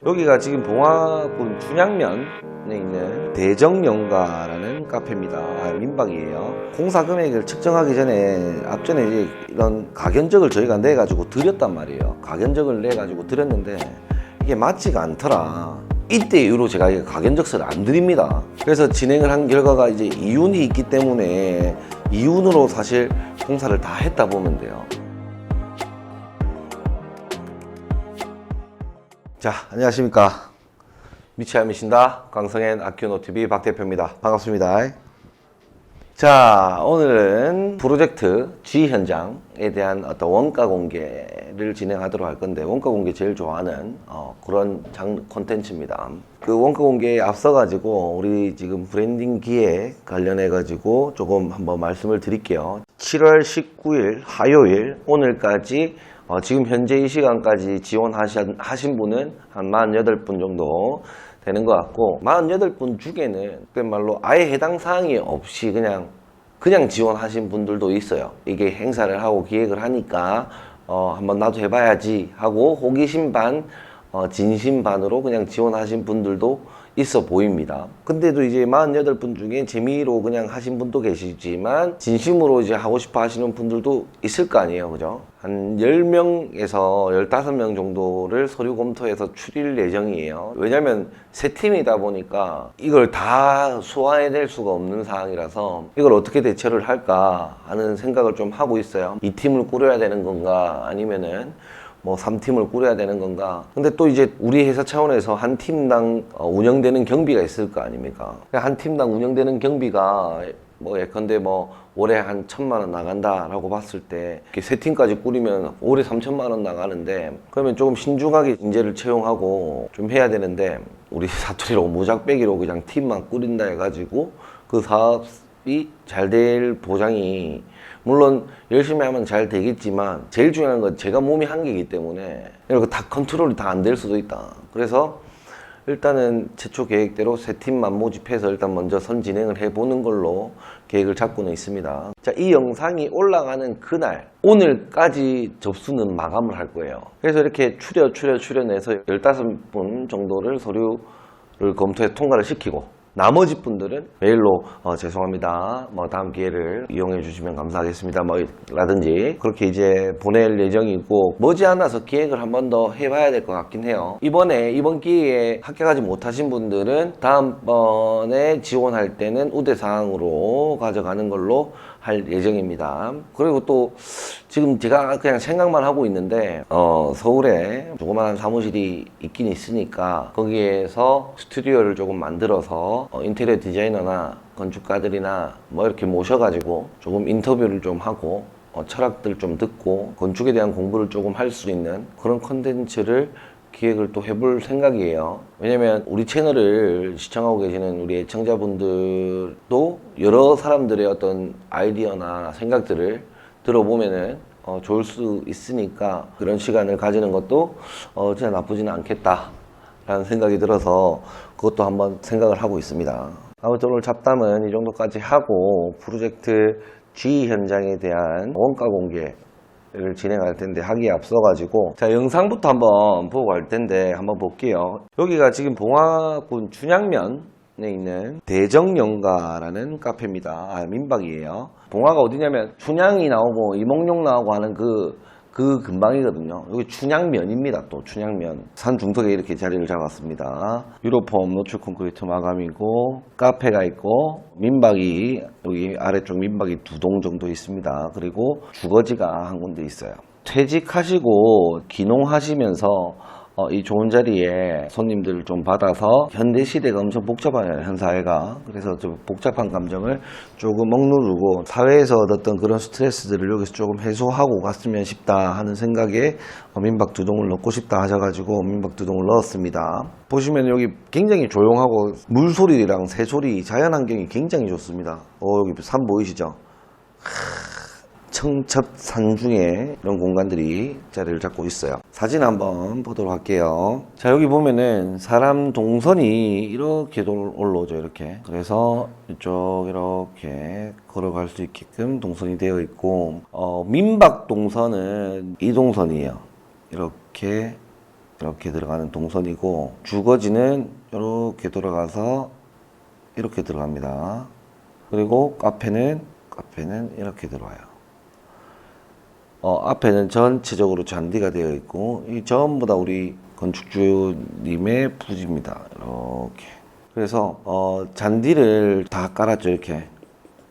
여기가 지금 봉화군 춘향면에 있는 대정연가라는 카페입니다. 민박이에요. 공사 금액을 측정하기 전에 앞전에 이제 이런 가견적을 저희가 내가지고 드렸단 말이에요. 가견적을 내가지고 드렸는데 이게 맞지가 않더라. 이때 이후로 제가 가견적서를 안 드립니다. 그래서 진행을 한 결과가 이제 이윤이 있기 때문에 이윤으로 사실 공사를 다 했다 보면 돼요. 자, 안녕하십니까. 미치알미신다 광성엔 아큐노TV 박대표입니다. 반갑습니다. 자, 오늘은 프로젝트 G 현장에 대한 어떤 원가 공개를 진행하도록 할 건데, 원가 공개 제일 좋아하는 그런 콘텐츠입니다. 그 원가 공개에 앞서 가지고 우리 지금 브랜딩 기획 관련해 가지고 조금 한번 말씀을 드릴게요. 7월 19일 화요일 오늘까지 지금 현재 이 시간까지 지원하신 분은 한 48분 정도 되는 것 같고, 48분 중에는 그말로 아예 해당 사항이 없이 그냥 그냥 지원하신 분들도 있어요. 이게 행사를 하고 기획을 하니까 한번 나도 해봐야지 하고 호기심 반, 진심 반으로 그냥 지원하신 분들도 있어 보입니다. 근데도 이제 48분 중에 재미로 그냥 하신 분도 계시지만 진심으로 이제 하고 싶어 하시는 분들도 있을 거 아니에요. 그죠? 한 10명에서 15명 정도를 서류 검토해서 추릴 예정이에요. 왜냐면 세 팀이다 보니까 이걸 다 소화해낼 수가 없는 상황이라서 이걸 어떻게 대처를 할까 하는 생각을 좀 하고 있어요. 이 팀을 꾸려야 되는 건가 아니면은 뭐 3팀을 꾸려야 되는 건가. 근데 또 이제 우리 회사 차원에서 한 팀당 운영되는 경비가 있을 거 아닙니까? 한 팀당 운영되는 경비가 뭐 예컨대 뭐 올해 한 1,000만 원 나간다라고 봤을 때 이렇게 세 팀까지 꾸리면 올해 3,000만 원 나가는데 그러면 조금 신중하게 인재를 채용하고 좀 해야 되는데 우리 사투리로 무작배기로 그냥 팀만 꾸린다 해가지고 그 사업이 잘 될 보장이 물론 열심히 하면 잘 되겠지만 제일 중요한 건 제가 몸이 한계이기 때문에 이렇게 다 컨트롤이 다 안 될 수도 있다. 그래서 일단은 최초 계획대로 세 팀만 모집해서 일단 먼저 선진행을 해보는 걸로 계획을 잡고는 있습니다. 자, 이 영상이 올라가는 그날 오늘까지 접수는 마감을 할 거예요. 그래서 이렇게 추려내서 15분 정도를 서류를 검토해 통과를 시키고 나머지 분들은 메일로 죄송합니다. 뭐 다음 기회를 이용해 주시면 감사하겠습니다. 뭐 라든지 그렇게 이제 보낼 예정이고 머지않아서 기획을 한 번 더 해봐야 될 것 같긴 해요. 이번 기회에 합격하지 못하신 분들은 다음번에 지원할 때는 우대사항으로 가져가는 걸로 할 예정입니다. 그리고 또 지금 제가 그냥 생각만 하고 있는데 서울에 조그마한 사무실이 있긴 있으니까 거기에서 스튜디오를 조금 만들어서 인테리어 디자이너나 건축가들이나 뭐 이렇게 모셔가지고 조금 인터뷰를 좀 하고 철학들 좀 듣고 건축에 대한 공부를 조금 할 수 있는 그런 컨텐츠를 기획을 또 해볼 생각이에요. 왜냐면 우리 채널을 시청하고 계시는 우리 애청자분들도 여러 사람들의 어떤 아이디어나 생각들을 들어보면은 좋을 수 있으니까 그런 시간을 가지는 것도 진짜 나쁘지는 않겠다 라는 생각이 들어서 그것도 한번 생각을 하고 있습니다. 아무튼 오늘 잡담은 이 정도까지 하고 프로젝트 G 현장에 대한 원가 공개를 진행할 텐데 하기에 앞서가지고 자 영상부터 한번 보고 갈 텐데 한번 볼게요. 여기가 지금 봉화군 춘향면에 있는 대정연가라는 카페입니다. 민박이에요. 봉화가 어디냐면 춘향이 나오고 이몽룡 나오고 하는 그 근방이거든요. 여기 춘향면입니다. 또 춘향면 산 중턱에 이렇게 자리를 잡았습니다. 유로폼 노출 콘크리트 마감이고 카페가 있고 민박이 여기 아래쪽 민박이 2동 정도 있습니다. 그리고 주거지가 한 군데 있어요. 퇴직하시고 귀농하시면서 이 좋은 자리에 손님들을 좀 받아서 현대 시대가 엄청 복잡하네요. 현 사회가. 그래서 좀 복잡한 감정을 조금 억누르고 사회에서 얻었던 그런 스트레스들을 여기서 조금 해소하고 갔으면 싶다 하는 생각에 민박 2동을 넣고 싶다 하셔가지고 민박 2동을 넣었습니다. 보시면 여기 굉장히 조용하고 물소리랑 새소리 자연환경이 굉장히 좋습니다. 여기 산 보이시죠? 청첩산 중에 이런 공간들이 자리를 잡고 있어요. 사진 한번 보도록 할게요. 자, 여기 보면은 사람 동선이 이렇게 올라오죠. 이렇게. 그래서 이쪽 이렇게 걸어갈 수 있게끔 동선이 되어 있고 민박 동선은 이 동선이에요. 이렇게 들어가는 동선이고 주거지는 이렇게 돌아가서 이렇게 들어갑니다. 그리고 카페는 이렇게 들어와요. 앞에는 전체적으로 잔디가 되어 있고 이 전부 다 우리 건축주님의 부지입니다. 이렇게. 그래서 잔디를 다 깔았죠. 이렇게.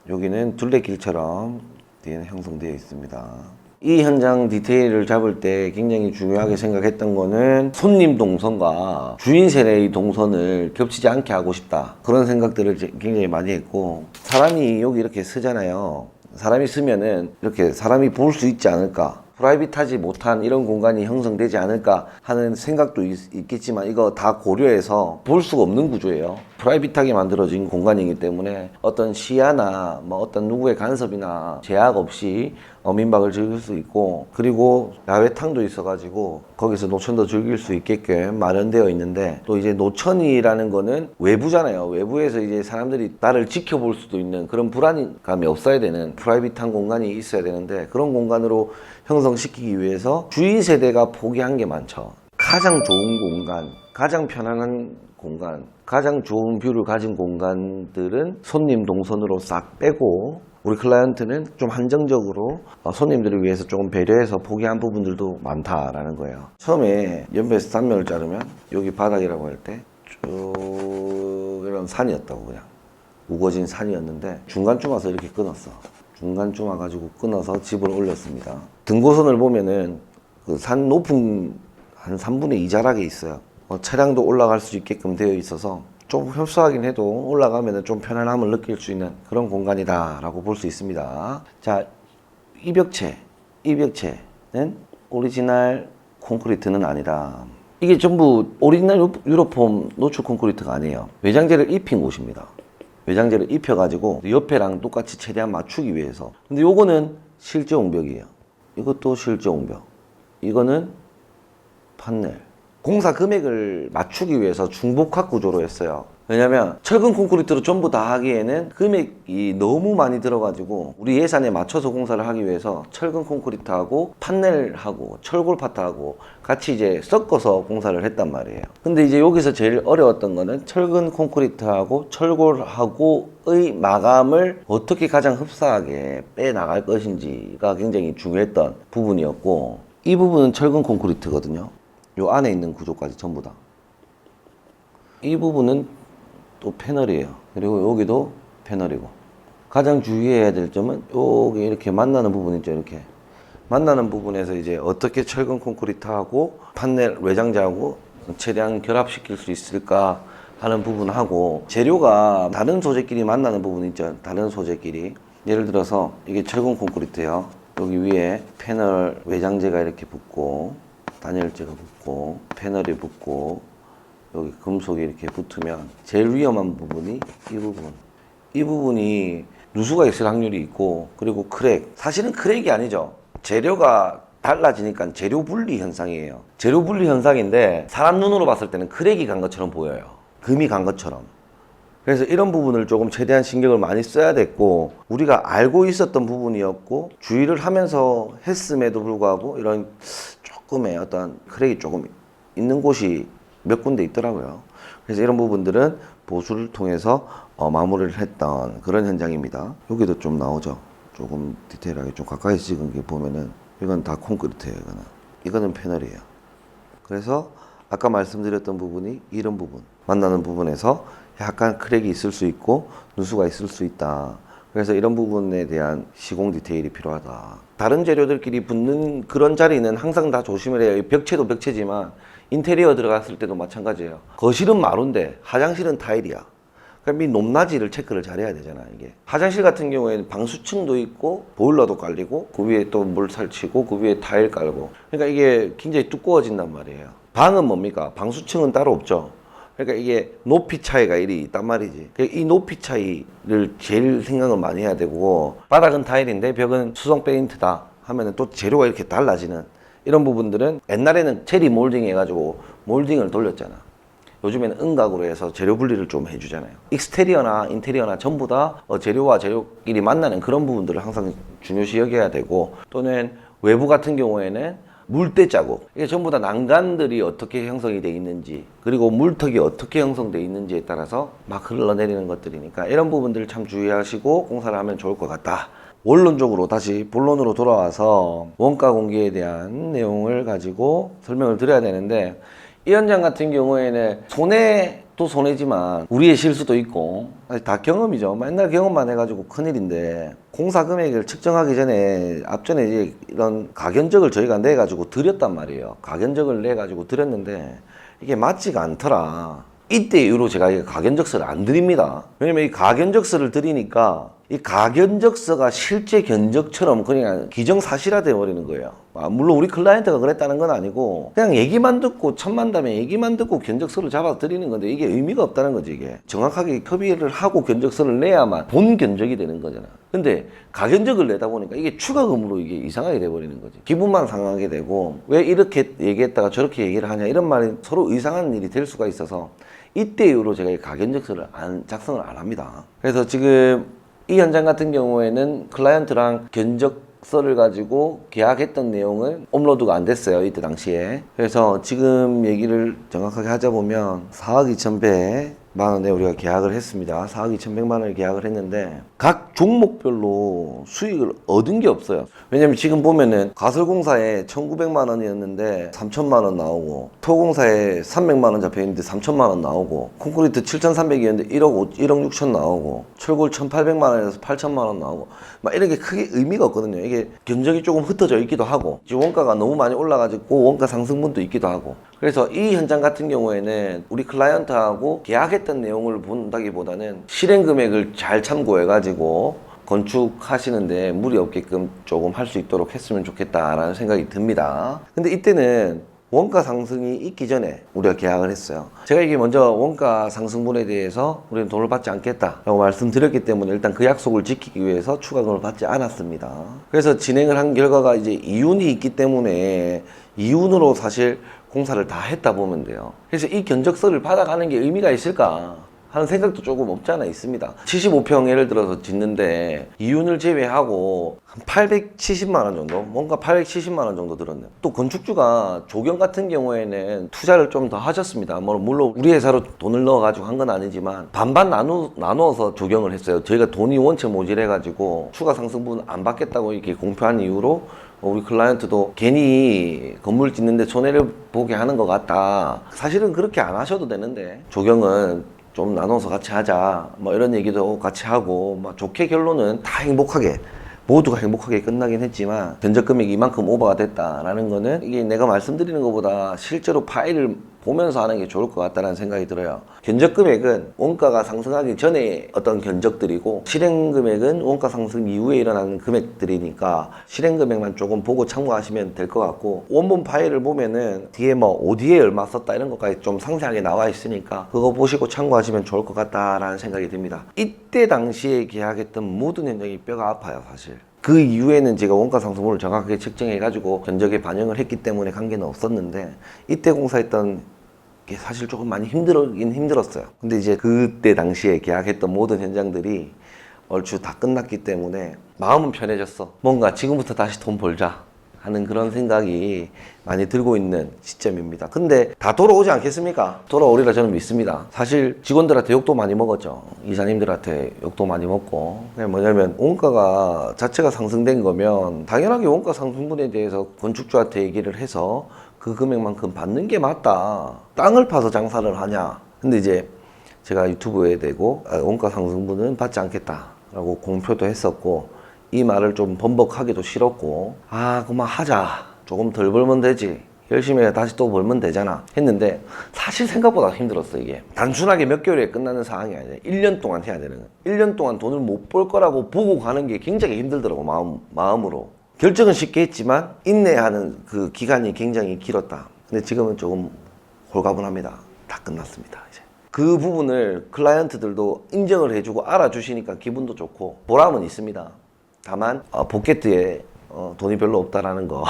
여기는 둘레길처럼 형성되어 있습니다. 이 현장 디테일을 잡을 때 굉장히 중요하게 생각했던 거는 손님 동선과 주인 세대의 동선을 겹치지 않게 하고 싶다. 그런 생각들을 굉장히 많이 했고 사람이 여기 이렇게 쓰잖아요. 사람이 쓰면은 이렇게 사람이 볼 수 있지 않을까. 프라이빗하지 못한 이런 공간이 형성되지 않을까 하는 생각도 있겠지만 이거 다 고려해서 볼 수가 없는 구조예요. 프라이빗하게 만들어진 공간이기 때문에 어떤 시야나 뭐 어떤 누구의 간섭이나 제약 없이 민박을 즐길 수 있고, 그리고 야외탕도 있어가지고 거기서 노천도 즐길 수 있게끔 마련되어 있는데, 또 이제 노천이라는 거는 외부잖아요. 외부에서 이제 사람들이 나를 지켜볼 수도 있는 그런 불안감이 없어야 되는 프라이빗한 공간이 있어야 되는데, 그런 공간으로 형성시키기 위해서 주위 세대가 포기한 게 많죠. 가장 좋은 공간, 가장 편안한 공간, 가장 좋은 뷰를 가진 공간들은 손님 동선으로 싹 빼고, 우리 클라이언트는 좀 한정적으로 손님들을 위해서 조금 배려해서 포기한 부분들도 많다라는 거예요. 처음에 연배에서 단면을 자르면 여기 바닥이라고 할 때 쭉 이런 산이었다고, 그냥 우거진 산이었는데 중간쯤 와서 이렇게 끊었어. 중간쯤 와가지고 끊어서 집을 올렸습니다. 등고선을 보면은 그 산 높은 한 3분의 2 자락에 있어요. 차량도 올라갈 수 있게끔 되어 있어서 좀 협소하긴 해도 올라가면 좀 편안함을 느낄 수 있는 그런 공간이다 라고 볼 수 있습니다. 자, 이 벽체는 오리지널 콘크리트는 아니다. 이게 전부 오리지널 유로폼 노출 콘크리트가 아니에요. 외장재를 입힌 곳입니다. 외장재를 입혀가지고 옆에랑 똑같이 최대한 맞추기 위해서. 근데 요거는 실제 옹벽이에요. 이것도 실제 옹벽. 이거는 판넬. 공사 금액을 맞추기 위해서 중복합 구조로 했어요. 왜냐면 철근 콘크리트로 전부 다 하기에는 금액이 너무 많이 들어가지고 우리 예산에 맞춰서 공사를 하기 위해서 철근 콘크리트하고 판넬하고 철골 파트하고 같이 이제 섞어서 공사를 했단 말이에요. 근데 이제 여기서 제일 어려웠던 거는 철근 콘크리트하고 철골하고의 마감을 어떻게 가장 흡사하게 빼나갈 것인지가 굉장히 중요했던 부분이었고, 이 부분은 철근 콘크리트거든요. 요 안에 있는 구조까지 전부 다. 이 부분은 또 패널이에요. 그리고 여기도 패널이고. 가장 주의해야 될 점은 여기 이렇게 만나는 부분 있죠. 이렇게 만나는 부분에서 이제 어떻게 철근 콘크리트하고 판넬 외장재하고 최대한 결합시킬 수 있을까 하는 부분하고, 재료가 다른 소재끼리 만나는 부분 있죠. 다른 소재끼리. 예를 들어서 이게 철근 콘크리트예요. 여기 위에 패널 외장재가 이렇게 붙고 단열재가 붙고 패널이 붙고 여기 금속이 이렇게 붙으면 제일 위험한 부분이 이 부분. 이 부분이 누수가 있을 확률이 있고, 그리고 크랙. 사실은 크랙이 아니죠. 재료가 달라지니까 재료 분리 현상이에요. 재료 분리 현상인데 사람 눈으로 봤을 때는 크랙이 간 것처럼 보여요. 금이 간 것처럼. 그래서 이런 부분을 조금 최대한 신경을 많이 써야 됐고, 우리가 알고 있었던 부분이었고 주의를 하면서 했음에도 불구하고 이런 조금의 어떤 크랙이 조금 있는 곳이 몇 군데 있더라고요. 그래서 이런 부분들은 보수를 통해서 마무리를 했던 그런 현장입니다. 여기도 좀 나오죠. 조금 디테일하게 좀 가까이 찍은 게 보면은 이건 다 콘크리트예요. 이거는 패널이에요. 그래서 아까 말씀드렸던 부분이 이런 부분, 만나는 부분에서 약간 크랙이 있을 수 있고 누수가 있을 수 있다. 그래서 이런 부분에 대한 시공 디테일이 필요하다. 다른 재료들끼리 붙는 그런 자리는 항상 다 조심을 해요. 벽체도 벽체지만 인테리어 들어갔을 때도 마찬가지예요. 거실은 마루인데 화장실은 타일이야. 그럼 이 높낮이를 체크를 잘해야 되잖아. 이게 화장실 같은 경우에는 방수층도 있고 보일러도 깔리고 그 위에 또 물 설치고 그 위에 타일 깔고, 그러니까 이게 굉장히 두꺼워진단 말이에요. 방은 뭡니까? 방수층은 따로 없죠. 그러니까 이게 높이 차이가 이리 있단 말이지. 이 높이 차이를 제일 생각을 많이 해야 되고, 바닥은 타일인데 벽은 수성 페인트다 하면은 또 재료가 이렇게 달라지는 이런 부분들은, 옛날에는 체리 몰딩 해가지고 몰딩을 돌렸잖아. 요즘에는 은각으로 해서 재료 분리를 좀 해주잖아요. 익스테리어나 인테리어나 전부 다 재료와 재료끼리 만나는 그런 부분들을 항상 중요시 여겨야 되고, 또는 외부 같은 경우에는 물때 자국, 이게 전부 다 난간들이 어떻게 형성이 돼 있는지, 그리고 물턱이 어떻게 형성돼 있는지에 따라서 막 흘러내리는 것들이니까 이런 부분들을 참 주의하시고 공사를 하면 좋을 것 같다. 원론적으로 다시 본론으로 돌아와서 원가 공개에 대한 내용을 가지고 설명을 드려야 되는데, 이 현장 같은 경우에는 손해도 손해지만 우리의 실수도 있고 다 경험이죠. 맨날 경험만 해가지고 큰일인데, 공사 금액을 측정하기 전에 앞전에 이제 이런 가견적을 저희가 내가지고 드렸단 말이에요. 가견적을 내가지고 드렸는데 이게 맞지가 않더라. 이때 이후로 제가 가견적서를 안 드립니다. 왜냐면 이 가견적서를 드리니까 이 가견적서가 실제 견적처럼 그냥 기정사실화돼 버리는 거예요. 물론 우리 클라이언트가 그랬다는 건 아니고 그냥 얘기만 듣고 천만다면 얘기만 듣고 견적서를 잡아 드리는 건데 이게 의미가 없다는 거지. 이게 정확하게 협의를 하고 견적서를 내야만 본 견적이 되는 거잖아. 근데 가견적을 내다 보니까 이게 추가금으로 이게 이상하게 돼 버리는 거지. 기분만 상하게 되고 왜 이렇게 얘기했다가 저렇게 얘기를 하냐 이런 말이 서로 이상한 일이 될 수가 있어서 이때 이후로 제가 이 가견적서를 작성을 안 합니다. 그래서 지금 이 현장 같은 경우에는 클라이언트랑 견적서를 가지고 계약했던 내용은 업로드가 안 됐어요. 이때 당시에. 그래서 지금 얘기를 정확하게 하자 보면 4억 2,100만 원에 우리가 계약을 했습니다. 4억 2,100만 원을 계약을 했는데 각 종목별로 수익을 얻은 게 없어요. 왜냐면 지금 보면은 가설공사에 1,900만 원이었는데 3,000만 원 나오고, 토공사에 300만 원 잡혀 있는데 3,000만 원 나오고, 콘크리트 7,300이었는데 1억 6천 나오고, 철골 1,800만 원에서 8,000만 원 나오고, 막 이렇게 크게 의미가 없거든요. 이게 견적이 조금 흩어져 있기도 하고, 지금 원가가 너무 많이 올라가지고 원가 상승분도 있기도 하고. 그래서 이 현장 같은 경우에는 우리 클라이언트하고 계약했던 내용을 본다기보다는 실행 금액을 잘 참고해가지고 건축하시는데 무리 없게끔 조금 할 수 있도록 했으면 좋겠다라는 생각이 듭니다. 근데 이때는 원가 상승이 있기 전에 우리가 계약을 했어요. 제가 이게 먼저 원가 상승분에 대해서 우리는 돈을 받지 않겠다라고 말씀드렸기 때문에 일단 그 약속을 지키기 위해서 추가금을 받지 않았습니다. 그래서 진행을 한 결과가 이제 이윤이 있기 때문에 이윤으로 사실 공사를 다 했다 보면 돼요. 그래서 이 견적서를 받아가는 게 의미가 있을까 하는 생각도 조금 없지 않아 있습니다. 75평 예를 들어서 짓는데 이윤을 제외하고 한 870만 원 정도, 뭔가 870만 원 정도 들었네요. 또 건축주가 조경 같은 경우에는 투자를 좀 더 하셨습니다. 물론 우리 회사로 돈을 넣어가지고 한 건 아니지만 반반 나누어서 조경을 했어요. 저희가 돈이 원체 모질해가지고 추가 상승분 안 받겠다고 이렇게 공표한 이유로 우리 클라이언트도 괜히 건물 짓는데 손해를 보게 하는 것 같다. 사실은 그렇게 안 하셔도 되는데 조경은 좀 나눠서 같이 하자 뭐 이런 얘기도 같이 하고 막 좋게 결론은 다 행복하게 모두가 행복하게 끝나긴 했지만 견적 금액이 이만큼 오버가 됐다라는 거는 이게 내가 말씀드리는 것보다 실제로 파일을 보면서 하는 게 좋을 것 같다는 생각이 들어요. 견적 금액은 원가가 상승하기 전에 어떤 견적들이고 실행 금액은 원가 상승 이후에 일어나는 금액들이니까 실행 금액만 조금 보고 참고하시면 될 것 같고, 원본 파일을 보면은 뒤에 뭐 어디에 얼마 썼다 이런 것까지 좀 상세하게 나와 있으니까 그거 보시고 참고하시면 좋을 것 같다라는 생각이 듭니다. 이때 당시에 계약했던 모든 현장이 뼈가 아파요, 사실. 그 이후에는 제가 원가 상승분을 정확하게 책정해가지고 견적에 반영을 했기 때문에 관계는 없었는데 이때 공사했던 게 사실 조금 많이 힘들었어요. 근데 이제 그때 당시에 계약했던 모든 현장들이 얼추 다 끝났기 때문에 마음은 편해졌어. 뭔가 지금부터 다시 돈 벌자 하는 그런 생각이 많이 들고 있는 시점입니다. 근데 다 돌아오지 않겠습니까? 돌아오리라 저는 믿습니다. 사실 직원들한테 욕도 많이 먹었죠. 이사님들한테 욕도 많이 먹고. 그게 뭐냐면 원가가 자체가 상승된 거면 당연하게 원가 상승분에 대해서 건축주한테 얘기를 해서 그 금액만큼 받는 게 맞다. 땅을 파서 장사를 하냐. 근데 이제 제가 유튜브에 대고 원가 상승분은 받지 않겠다라고 공표도 했었고, 이 말을 좀 번복하기도 싫었고, 그만 하자. 조금 덜 벌면 되지. 열심히 해 다시 또 벌면 되잖아 했는데 사실 생각보다 힘들었어. 이게 단순하게 몇 개월에 끝나는 상황이 아니라 1년 동안 해야 되는 거야. 1년 동안 돈을 못 벌 거라고 보고 가는 게 굉장히 힘들더라고. 마음으로. 결정은 쉽게 했지만 인내하는 그 기간이 굉장히 길었다. 근데 지금은 조금 홀가분합니다. 다 끝났습니다. 이제 그 부분을 클라이언트들도 인정을 해주고 알아주시니까 기분도 좋고 보람은 있습니다. 다만 포켓에 돈이 별로 없다라는 거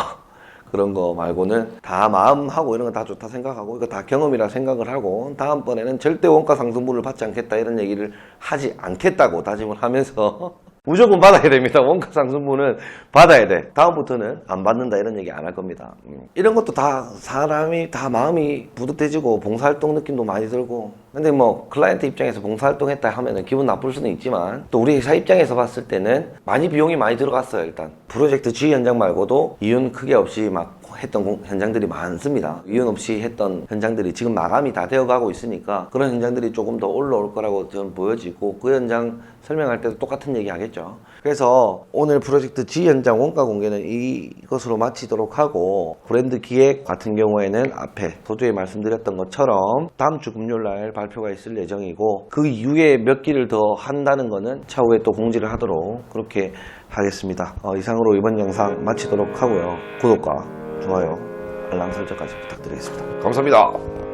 그런 거 말고는 다 마음하고 이런 거 다 좋다 생각하고 이거 다 경험이라 생각을 하고 다음번에는 절대 원가 상승분을 받지 않겠다 이런 얘기를 하지 않겠다고 다짐을 하면서 무조건 받아야 됩니다. 원가 상승분은 받아야 돼. 다음부터는 안 받는다 이런 얘기 안 할 겁니다. 이런 것도 다 사람이 다 마음이 뿌듯해지고 봉사활동 느낌도 많이 들고, 근데 뭐 클라이언트 입장에서 봉사활동 했다 하면은 기분 나쁠 수는 있지만 또 우리 회사 입장에서 봤을 때는 비용이 많이 들어갔어요. 일단 프로젝트 지휘 현장 말고도 이윤 크게 없이 막 했던 현장들이 많습니다. 이유 없이 했던 현장들이 지금 마감이 다 되어가고 있으니까 그런 현장들이 조금 더 올라올 거라고 저는 보여지고, 그 현장 설명할 때도 똑같은 얘기 하겠죠. 그래서 오늘 프로젝트 G 현장 원가 공개는 이것으로 마치도록 하고, 브랜드 기획 같은 경우에는 앞에 도중에 말씀드렸던 것처럼 다음 주 금요일날 발표가 있을 예정이고, 그 이후에 몇 기를 더 한다는 거는 차후에 또 공지를 하도록 그렇게 하겠습니다. 이상으로 이번 영상 마치도록 하고요. 구독과 좋아요, 알람 설정까지 부탁드리겠습니다. 감사합니다.